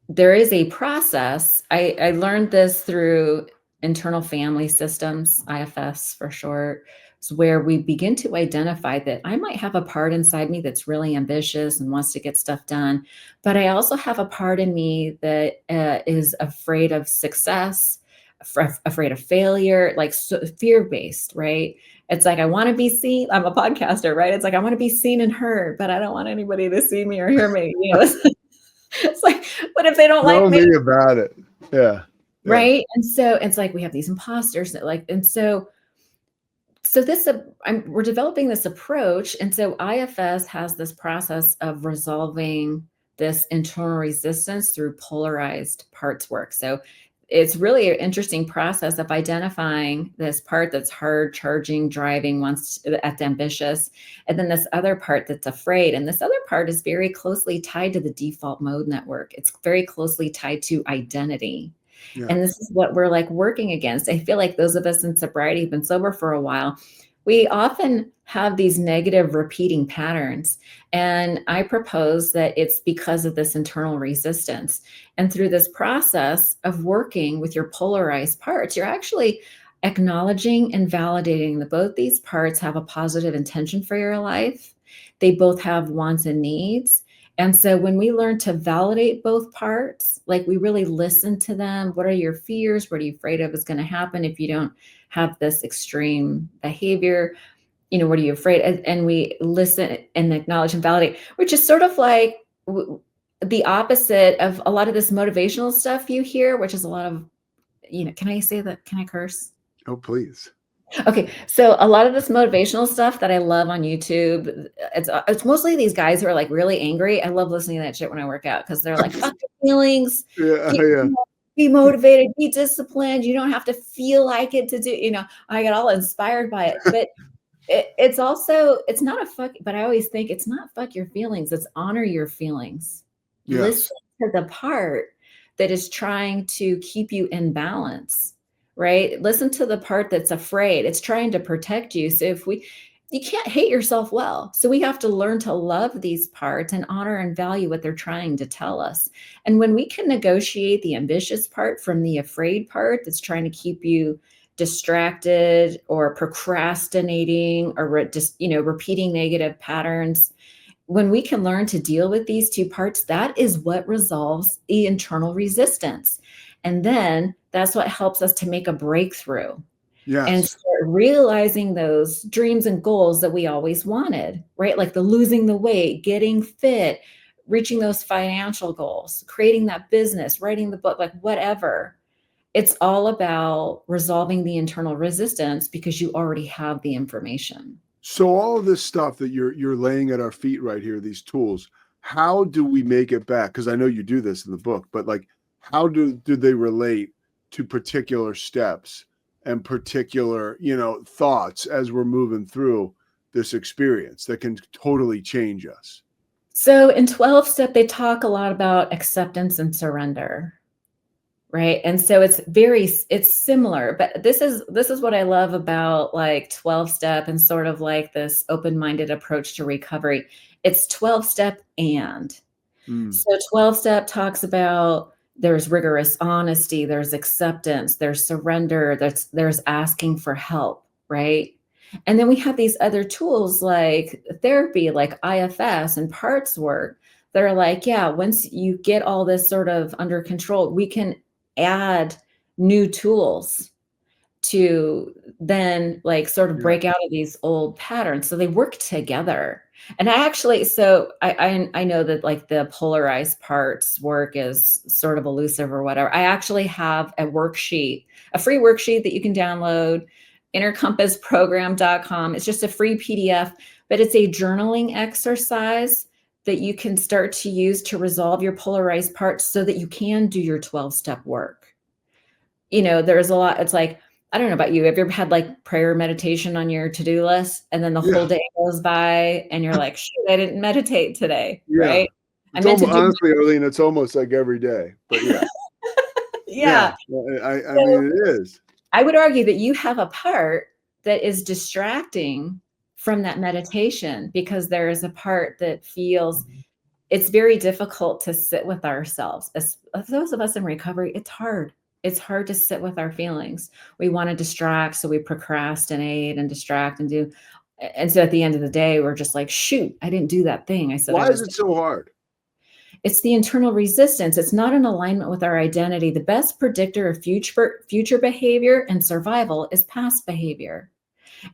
there is a process. I learned this through internal family systems, IFS for short. It's where we begin to identify that I might have a part inside me that's really ambitious and wants to get stuff done, but I also have a part in me that is afraid of success, afraid of failure, like fear-based, right? It's like I want to be seen. I'm a podcaster, right? It's like I want to be seen and heard, but I don't want anybody to see me or hear me. It's like, what if they don't like Tell me? me about it. Yeah. Right. And so it's like we have these imposters that like, and so this, we're developing this approach. And so IFS has this process of resolving this internal resistance through polarized parts work. So it's really an interesting process of identifying this part that's hard, charging, driving, wants that's ambitious, and then this other part that's afraid. And this other part is very closely tied to the default mode network. It's very closely tied to identity. Yeah. And this is what we're like working against. I feel like those of us in sobriety who've been sober for a while, we often have these negative repeating patterns. And I propose that it's because of this internal resistance. And through this process of working with your polarized parts, you're actually acknowledging and validating that both these parts have a positive intention for your life. They both have wants and needs. And so when we learn to validate both parts, like we really listen to them, what are your fears? What are you afraid of is going to happen if you don't have this extreme behavior? What are you afraid of? And we listen and acknowledge and validate, which is sort of like the opposite of a lot of this motivational stuff you hear, which is a lot of, can I say that? Can I curse? Oh, please. Okay, so a lot of this motivational stuff that I love on YouTube, it's mostly these guys who are like really angry. I love listening to that shit when I work out because they're like, fuck your feelings, be motivated, be disciplined. You don't have to feel like it to do, I get all inspired by it. But it's also, it's not a fuck, but I always think it's not fuck your feelings, it's honor your feelings. Yes. Listen to the part that is trying to keep you in balance. Right? Listen to the part that's afraid. It's trying to protect you. So you can't hate yourself well. So we have to learn to love these parts and honor and value what they're trying to tell us. And when we can negotiate the ambitious part from the afraid part that's trying to keep you distracted or procrastinating or just, repeating negative patterns, when we can learn to deal with these two parts, that is what resolves the internal resistance. And then that's what helps us to make a breakthrough. Yes. And start realizing those dreams and goals that we always wanted, right? Like the losing the weight, getting fit, reaching those financial goals, creating that business, writing the book, like whatever. It's all about resolving the internal resistance because you already have the information. So all of this stuff that you're laying at our feet right here, these tools, how do we make it back? Because I know you do this in the book, but like, how do they relate to particular steps and particular, thoughts as we're moving through this experience that can totally change us? So in 12-step, they talk a lot about acceptance and surrender. Right. And so it's similar, but this is what I love about like 12-step and sort of like this open-minded approach to recovery. It's 12-step and Mm. So 12-step talks about there's rigorous honesty, there's acceptance, there's surrender, there's asking for help, right? And then we have these other tools like therapy, like IFS and parts work. They're like, yeah, once you get all this sort of under control, we can add new tools to then like sort of Yeah. break out of these old patterns. So they work together. And I actually, so I know that like the polarized parts work is sort of elusive or whatever. I actually have a worksheet, a free worksheet that you can download, innercompassprogram.com. It's just a free PDF, but it's a journaling exercise that you can start to use to resolve your polarized parts so that you can do your 12-step work. There's a lot. It's like, I don't know about you. Have you ever had like prayer meditation on your to-do list and then the whole Yeah. day goes by and you're like, shoot, I didn't meditate today, Yeah. right? I It's meant to almost, do. honestly, Arlene, it's almost like every day, but yeah. Yeah. Yeah. I So mean, it is. I would argue that you have a part that is distracting from that meditation because there is a part that feels it's very difficult to sit with ourselves. As those of us in recovery, it's hard. It's hard to sit with our feelings. We want to distract, so we procrastinate and distract and do. And so at the end of the day, we're just like, shoot, I didn't do that thing I said I Why is was. it so hard? It's the internal resistance. It's not in alignment with our identity. The best predictor of future behavior and survival is past behavior.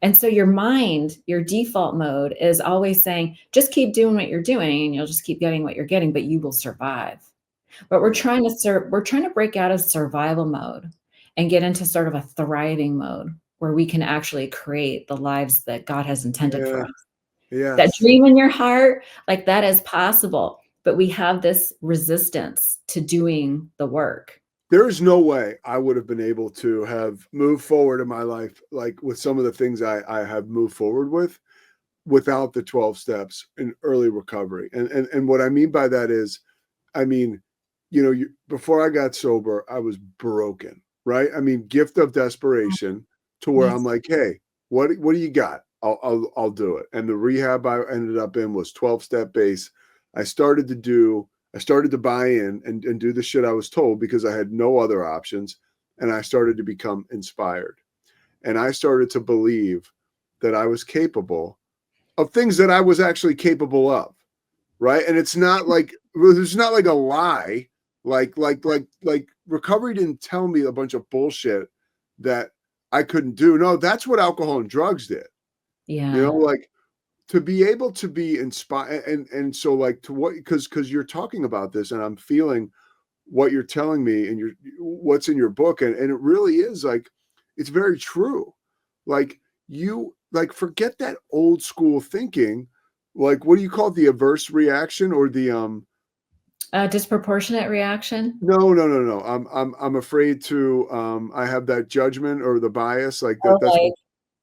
And so your mind, your default mode is always saying, just keep doing what you're doing and you'll just keep getting what you're getting, but you will survive. But we're Yeah. trying to break out of survival mode and get into sort of a thriving mode where we can actually create the lives that God has intended for Yeah. us. That Yes. dream in your heart, like that is possible, but we have this resistance to doing the work. There is no way I would have been able to have moved forward in my life, like with some of the things I have moved forward with, without the 12 steps in early recovery. And what I mean by that is, I mean, before I got sober, I was broken, right? I mean, gift of desperation to where I'm Yes. like, hey, what do you got? I'll do it. And the rehab I ended up in was 12-step base. I started to buy in and do the shit I was told because I had no other options. And I started to become inspired. And I started to believe that I was capable of things that I was actually capable of. Right. And it's not like a lie. Like recovery didn't tell me a bunch of bullshit that I couldn't do. No, that's what alcohol and drugs did. Yeah. Like to be able to be inspired and so like to what because you're talking about this and I'm feeling what you're telling me and what's in your book and it really is like it's very true. Like you like forget that old school thinking. Like what do you call it? The averse reaction or the Disproportionate reaction. no. I'm afraid to I have that judgment or the bias like Oh, that's like, what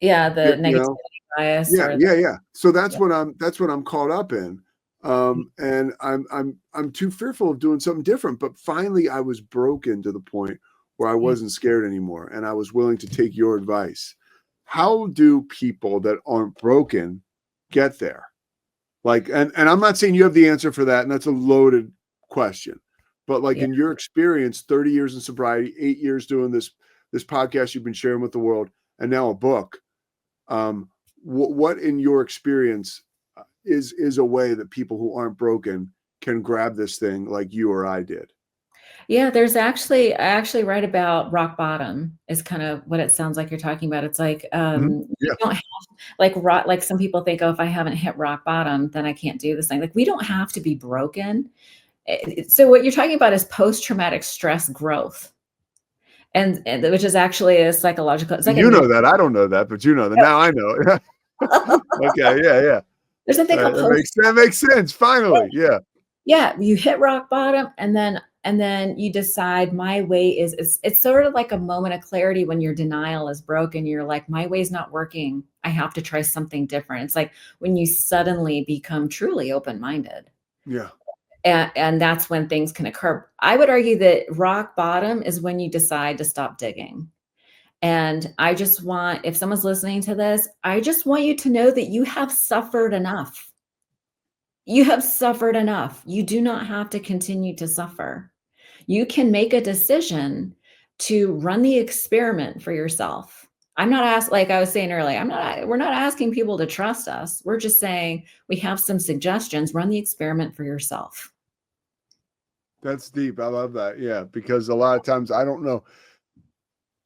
yeah, the you know. negativity bias Yeah, or yeah, yeah. So yeah. that's what I'm caught up in. And I'm too fearful of doing something different. But finally I was broken to the point where I Yeah. wasn't scared anymore and I was willing to take your advice. How do people that aren't broken get there? Like, and I'm not saying you have the answer for that, and that's a loaded question. But like Yeah. in your experience, 30 years in sobriety, 8 years doing this podcast you've been sharing with the world, and now a book. What in your experience is a way that people who aren't broken can grab this thing like you or I did? Yeah, I actually write about rock bottom is kind of what it sounds like you're talking about. It's like, you Yeah, don't have like some people think, oh, if I haven't hit rock bottom, then I can't do this thing. Like we don't have to be broken. So what you're talking about is post-traumatic stress growth. And which is actually a psychological, it's like a you know that. I don't know that, but you know that. Now I know it. Okay, yeah. there's something called That makes sense. Finally, yeah. Yeah, you hit rock bottom and then you decide my way is it's sort of like a moment of clarity when your denial is broken. You're like, my way's not working. I have to try something different. It's like when you suddenly become truly open-minded. Yeah. And that's when things can occur. I would argue that rock bottom is when you decide to stop digging. And I just want, if someone's listening to this, I just want you to know that you have suffered enough. You have suffered enough. You do not have to continue to suffer. You can make a decision to run the experiment for yourself. I'm not asked, like I was saying earlier, we're not asking people to trust us. We're just saying we have some suggestions. Run the experiment for yourself. That's deep. I love that. Yeah, because a lot of times I don't know.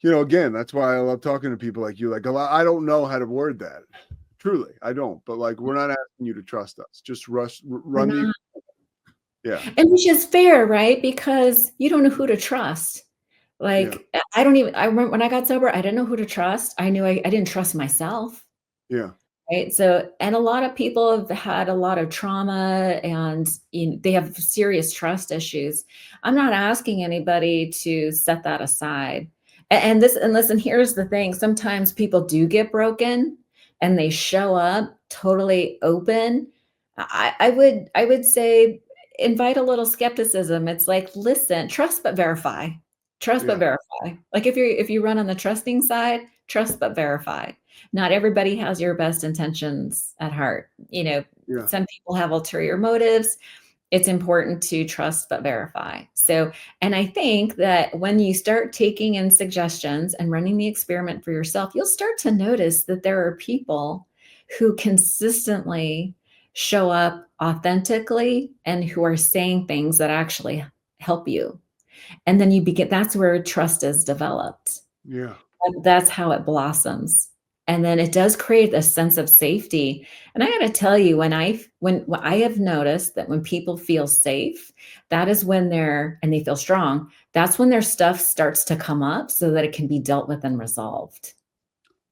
You know, again, that's why I love talking to people like you. Like I don't know how to word that. Truly, I don't. But like, we're not asking you to trust us. Just run the. Yeah. And which is fair, right? Because you don't know who to trust. Like, I remember when I got sober, I didn't know who to trust. I knew I didn't trust myself. Yeah. Right. So, and a lot of people have had a lot of trauma and they have serious trust issues. I'm not asking anybody to set that aside. And listen, here's the thing. Sometimes people do get broken and they show up totally open. I would say invite a little skepticism. It's like, listen, trust but verify. Trust but verify. Like if you run on the trusting side, trust but verify. Not everybody has your best intentions at heart. Some people have ulterior motives. It's important to trust but verify. So, and I think that when you start taking in suggestions and running the experiment for yourself, you'll start to notice that there are people who consistently show up authentically and who are saying things that actually help you. And then that's where trust is developed. Yeah. That's how it blossoms. And then it does create a sense of safety. And I got to tell you, when I have noticed that when people feel safe, that is when and they feel strong, that's when their stuff starts to come up so that it can be dealt with and resolved.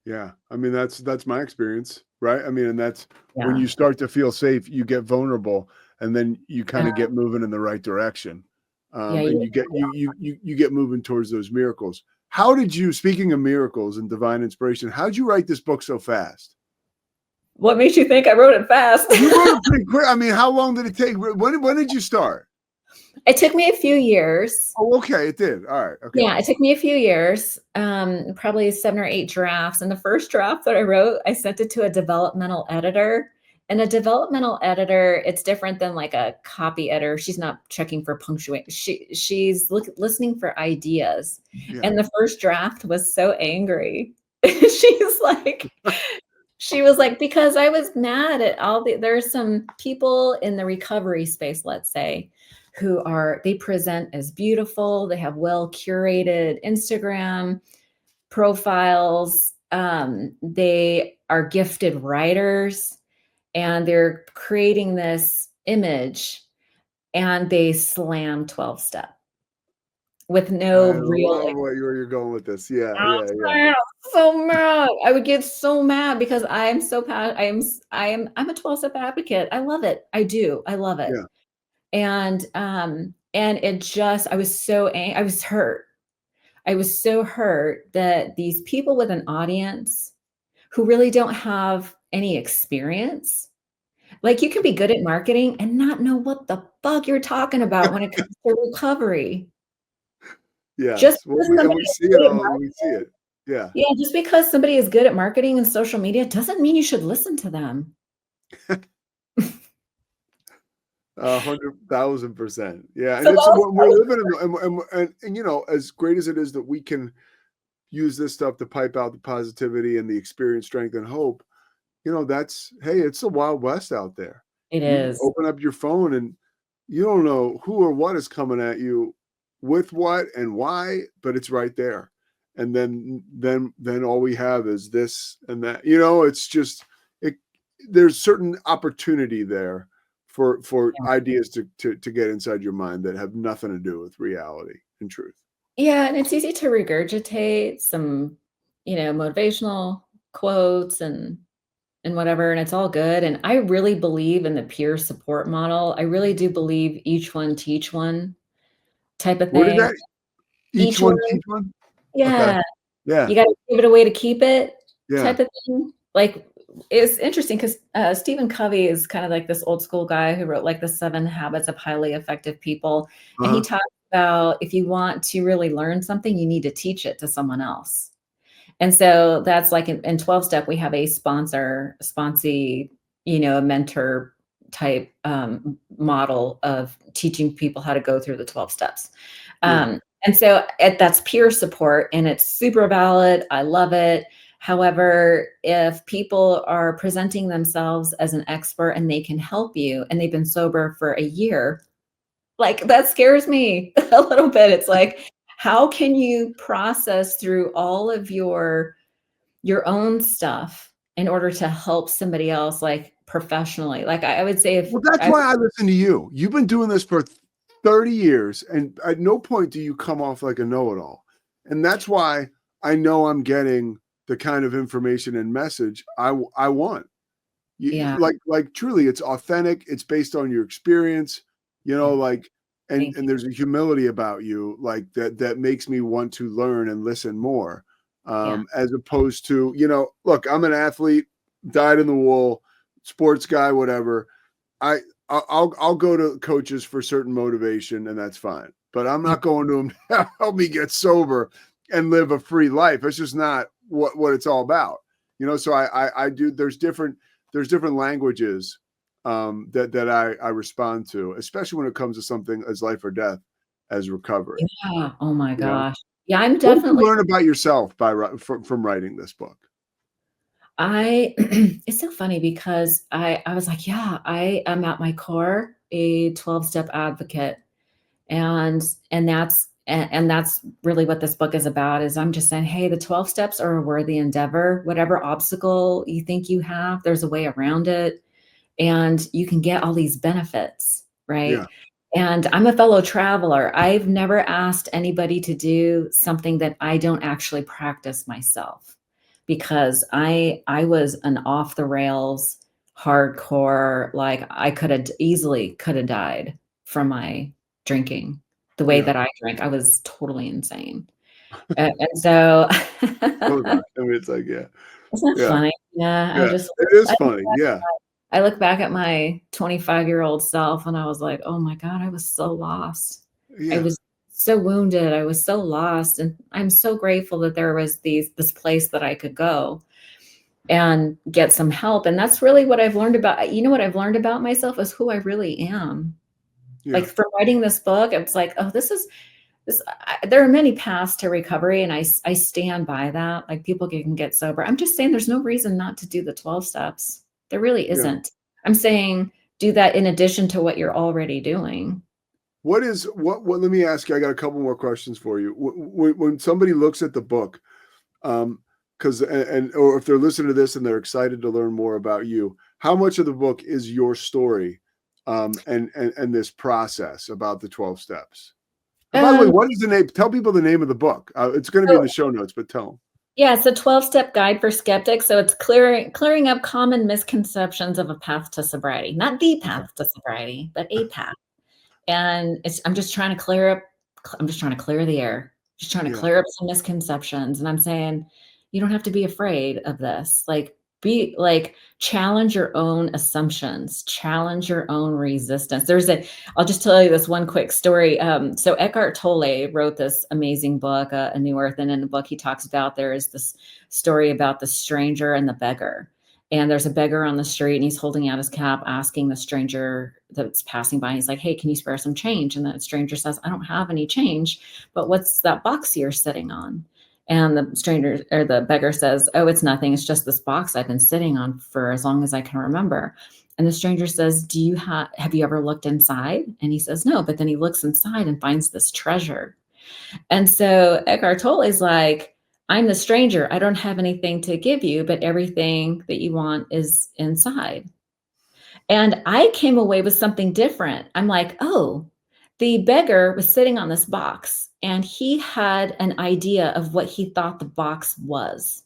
Yeah. I mean, that's my experience, right? I mean, and that's when Yeah. you start to feel safe, you get vulnerable, and then you kind of get moving in the right direction. And you get moving towards those miracles. How did you, speaking of miracles and divine inspiration, how did you write this book so fast? What makes you think I wrote it fast? You wrote it pretty quick. I mean, how long did it take? When did you start? It took me a few years. Oh, okay. It did. All right. Okay. Yeah, it took me a few years, probably 7 or 8 drafts. And the first draft that I wrote, I sent it to a developmental editor. And a developmental editor, it's different than like a copy editor. She's not checking for punctuation. She's listening for ideas. Yeah. And the first draft was so angry. She was like, because I was mad at there's some people in the recovery space, let's say, they present as beautiful. They have well curated Instagram profiles. They are gifted writers. And they're creating this image and they slam 12-step with no real. I love where you're going with this. Yeah. So mad. I would get so mad because I'm so I'm a 12-step advocate. I love it. I do. I love it. Yeah. And it just, I was so angry. I was hurt. I was so hurt that these people with an audience who really don't have any experience. Like, you can be good at marketing and not know what the fuck you're talking about when it comes to recovery. Yeah. Just we see it all. We see it. Yeah. Yeah. Just because somebody is good at marketing and social media doesn't mean you should listen to them. 100,000%. Yeah. And we're living in, and as great as it is that we can use this stuff to pipe out the positivity and the experience, strength, and hope, it's the Wild West out there. It is. Open up your phone and you don't know who or what is coming at you with what and why, but it's right there. And then all we have is this and that. It's just there's certain opportunity there for ideas to get inside your mind that have nothing to do with reality and truth. Yeah, and it's easy to regurgitate some, motivational quotes and whatever, and it's all good. And I really believe in the peer support model. I really do believe each one teach one type of thing. What is that? Each one teach one? Yeah. Okay. Yeah. You got to give it away to keep it type of thing. Like, it's interesting because Stephen Covey is kind of like this old school guy who wrote like the 7 Habits of Highly Effective People. And he talks about if you want to really learn something, you need to teach it to someone else. And so that's like in 12-step, we have a sponsee, a mentor type model of teaching people how to go through the 12 steps. Yeah. And so that's peer support, and it's super valid. I love it. However, if people are presenting themselves as an expert and they can help you and they've been sober for a year, like that scares me a little bit. It's like, how can you process through all of your own stuff in order to help somebody else, like professionally? Like I would say if Well, that's I, why I listen to you. You've been doing this for 30 years, and at no point do you come off like a know-it-all. And that's why I know I'm getting the kind of information and message I want. yeah, Like truly, it's authentic. It's based on your experience, yeah, like, and thank you. there's a humility about you, like that makes me want to learn and listen more, Yeah. as opposed to, look, I'm an athlete, dyed in the wool, sports guy, whatever. I I'll go to coaches for certain motivation, and that's fine. But I'm Yeah. not going to them to help me get sober and live a free life. It's just not what it's all about. So I do. There's different languages that I respond to, especially when it comes to something as life or death as recovery. Yeah. Oh my You know, gosh. Yeah, I'm what did you definitely learn about yourself from writing this book? I it's so funny because I was like, yeah, I am at my core a 12-step advocate. And that's really what this book is about, is I'm just saying, hey, the 12 steps are a worthy endeavor. Whatever obstacle you think you have, there's a way around it. And you can get all these benefits, Yeah, right? And I'm a fellow traveler. I've never asked anybody to do something that I don't actually practice myself, because I was an off the rails hardcore, like I could have died from my drinking. The way yeah. that I drank, I was totally insane. And so So did I. I mean, it's like, yeah, isn't that yeah, funny? Yeah, yeah. It is I funny. Yeah, I look back at my 25-year-old self and I was like, "Oh my God, I was so lost. I yeah, was so wounded. I was so lost." And I'm so grateful that there was this place that I could go and get some help. And that's really what I've learned about, what I've learned about myself is who I really am. Like yeah, from writing this book, it's like, oh, there are many paths to recovery, and I stand by that. Like people can get sober. I'm just saying there's no reason not to do the 12 steps. There really yeah. isn't. I'm saying do that in addition to what you're already doing. What let me ask you, I got a couple more questions for you. When somebody looks at the book, because or if they're listening to this and they're excited to learn more about you, how much of the book is your story, and this process about the 12 steps? And by the way, Um, what is the name? Tell people the name of the book. It's going to be in so the show notes, but tell them. yeah, it's a 12-step guide for skeptics. So it's clearing up common misconceptions of a path to sobriety. Not the Okay. path to sobriety, but a path. And I'm just trying to clear the air, just trying to Yeah. clear up some misconceptions. And I'm saying, you don't have to be afraid of this. Like, be like, challenge your own assumptions, challenge your own resistance. I'll just tell you this one quick story. So Eckhart Tolle wrote this amazing book, A New Earth. And in the book, he talks about, there is this story about the stranger and the beggar. And there's a beggar on the street and he's holding out his cap, asking the stranger that's passing by. He's like, hey, can you spare some change? And the stranger says, I don't have any change, but what's that box you're sitting on? And the stranger, or the beggar, says, oh, it's nothing. It's just this box I've been sitting on for as long as I can remember. And the stranger says, have you ever looked inside? And he says, no, but then he looks inside and finds this treasure. And so Eckhart Tolle is like, I'm the stranger. I don't have anything to give you, but everything that you want is inside. And I came away with something different. I'm like, oh, the beggar was sitting on this box and he had an idea of what he thought the box was.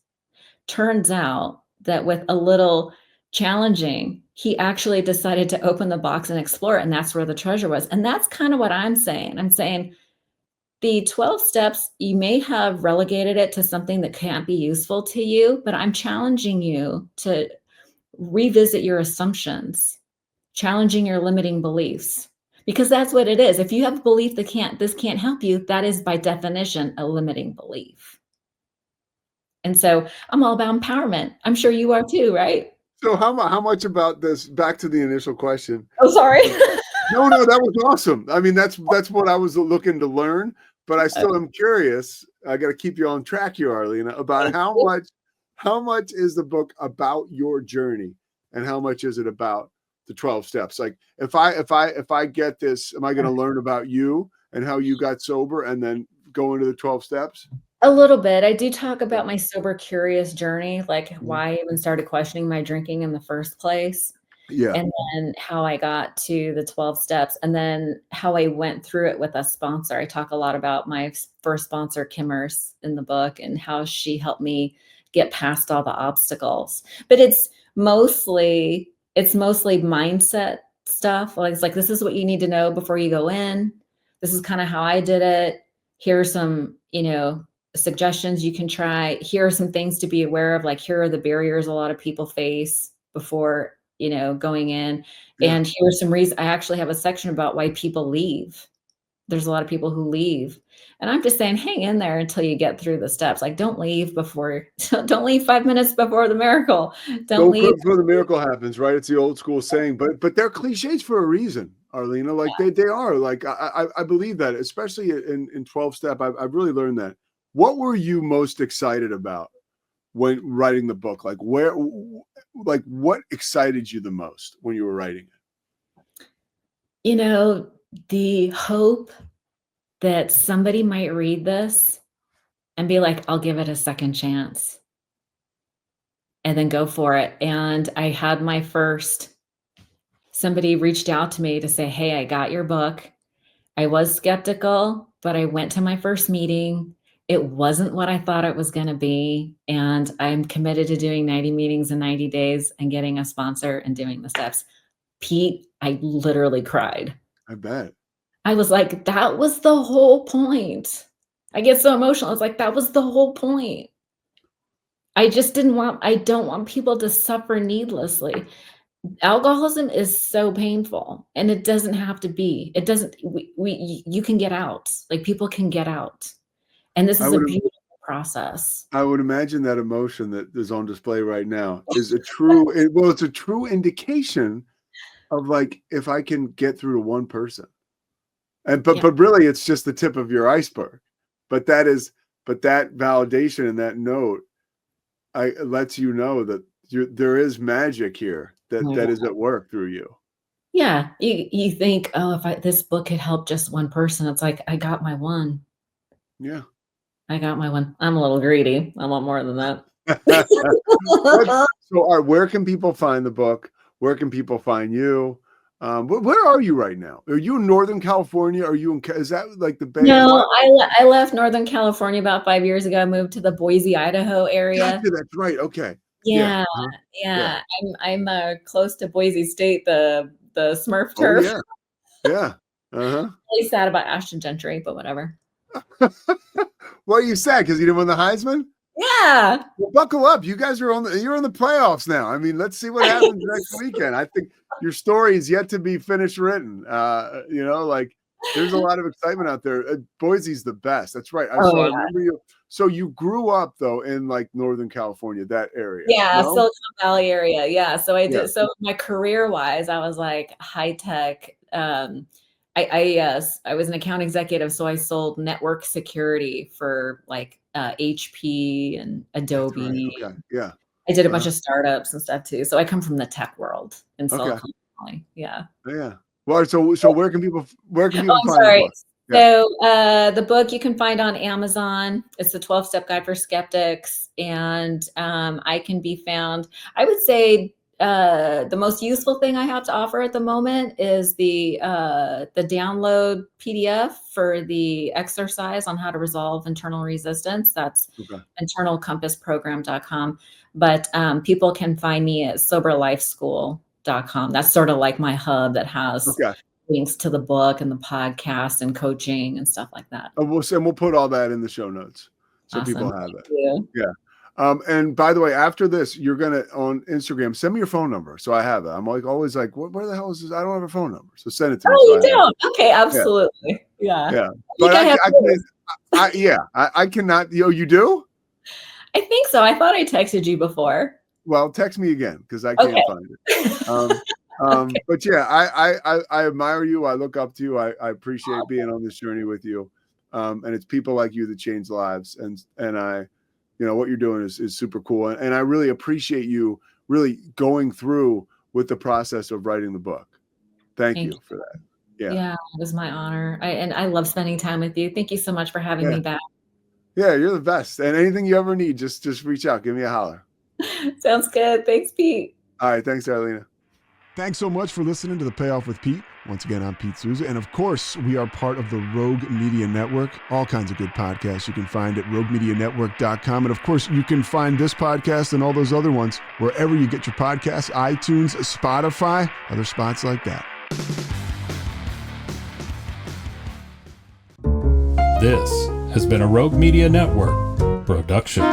Turns out that with a little challenging, he actually decided to open the box and explore it. And that's where the treasure was. And that's kind of what I'm saying. I'm saying, the 12 steps, you may have relegated it to something that can't be useful to you, but I'm challenging you to revisit your assumptions, challenging your limiting beliefs, because that's what it is. If you have a belief that this can't help you, that is by definition a limiting belief. And so I'm all about empowerment. I'm sure you are too, right? So how much about this? Back to the initial question. Oh, sorry. No, that was awesome. I mean, that's what I was looking to learn, but I still am curious. I got to keep you on track here, Arlina, about how much is the book about your journey, and how much is it about the 12 steps? Like, if I get this, am I going to learn about you and how you got sober, and then go into the 12 steps? A little bit. I do talk about my sober curious journey, like why I even started questioning my drinking in the first place. Yeah. And then how I got to the 12 steps, and then how I went through it with a sponsor. I talk a lot about my first sponsor, Kimmers, in the book, and how she helped me get past all the obstacles. But it's mostly mindset stuff. Like, it's like, this is what you need to know before you go in. This is kind of how I did it. Here are some, suggestions you can try. Here are some things to be aware of. Like, here are the barriers a lot of people face before going in. And here's some reasons. I actually have a section about why people leave. There's a lot of people who leave. And I'm just saying, hang in there until you get through the steps. Like, don't leave 5 minutes before the miracle. Don't leave before the miracle happens, right? It's the old school saying, but they're cliches for a reason, Arlina. Like they are. Like I believe that, especially in 12 step. I've really learned that. What were you most excited about when writing the book? Like what excited you the most when you were writing it? The hope that somebody might read this and be like, I'll give it a second chance, and then go for it. And I had somebody reached out to me to say, hey, I got your book. I was skeptical, but I went to my first meeting. It wasn't what I thought it was going to be. And I'm committed to doing 90 meetings in 90 days and getting a sponsor and doing the steps. Pete, I literally cried. I bet. I was like, that was the whole point. I get so emotional. It's like, that was the whole point. I don't want people to suffer needlessly. Alcoholism is so painful, and it doesn't have to be. It doesn't, you can get out. Like, people can get out. And this is a beautiful process. I would imagine that emotion that is on display right now is it's a true indication of, like, if I can get through to one person. But really it's just the tip of your iceberg. But that validation and that note lets you know that there is magic here that is at work through you. Yeah. You think, oh, if this book could help just one person, it's like, I got my one. Yeah. I got my one. I'm a little greedy. I want more than that. So, all right, where can people find the book? Where can people find you? Where are you right now? Are you in Northern California? Is that like the Bay? No, I left Northern California about 5 years ago. I moved to the Boise, Idaho area. Gotcha, that's right. Okay. Yeah. I'm close to Boise State, the Smurf turf. Oh, yeah. Really sad about Ashton Gentry, but whatever. What are you sad? Because you didn't win the Heisman? Yeah. Well, buckle up. You guys you're in the playoffs now. I mean, let's see what happens next weekend. I think your story is yet to be finished written. Like, there's a lot of excitement out there. Boise's the best. That's right. I remember you. So you grew up though in, like, Northern California, that area. Yeah, no? Silicon Valley area. Yeah. So I did. So my career wise, I was like high tech. I was an account executive, so I sold network security for like HP and Adobe. Right. Okay. Yeah. I did a bunch of startups and stuff too. So I come from the tech world in Silicon Valley. Yeah. Yeah. Well, so where can people find the book? Yeah. So the book you can find on Amazon. It's the 12-step guide for skeptics, and I can be found. I would say the most useful thing I have to offer at the moment is the download PDF for the exercise on how to resolve internal resistance. That's internalcompassprogram.com. But people can find me at soberlifeschool.com. That's sort of like my hub that has links to the book and the podcast and coaching and stuff like that. And we'll put all that in the show notes so people have it. Yeah. And by the way, after this, you're gonna on Instagram send me your phone number so I have it. I'm always like, where the hell is this? I don't have a phone number, so send it to me. Oh, you don't? Okay, absolutely. Yeah. But I cannot. You do? I think so. I thought I texted you before. Well, text me again because I can't Okay. find it. Okay. But yeah, I admire you. I look up to you. I appreciate being on this journey with you. And it's people like you that change lives. And I, what you're doing is super cool. And I really appreciate you really going through with the process of writing the book. Thank you for that. Yeah, it was my honor. I love spending time with you. Thank you so much for having me back. Yeah, you're the best. And anything you ever need, just reach out. Give me a holler. Sounds good. Thanks, Pete. All right. Thanks, Arlina. Thanks so much for listening to The Payoff with Pete. Once again, I'm Pete Souza. And of course, we are part of the Rogue Media Network. All kinds of good podcasts you can find at roguemedianetwork.com. And of course, you can find this podcast and all those other ones wherever you get your podcasts, iTunes, Spotify, other spots like that. This has been a Rogue Media Network production.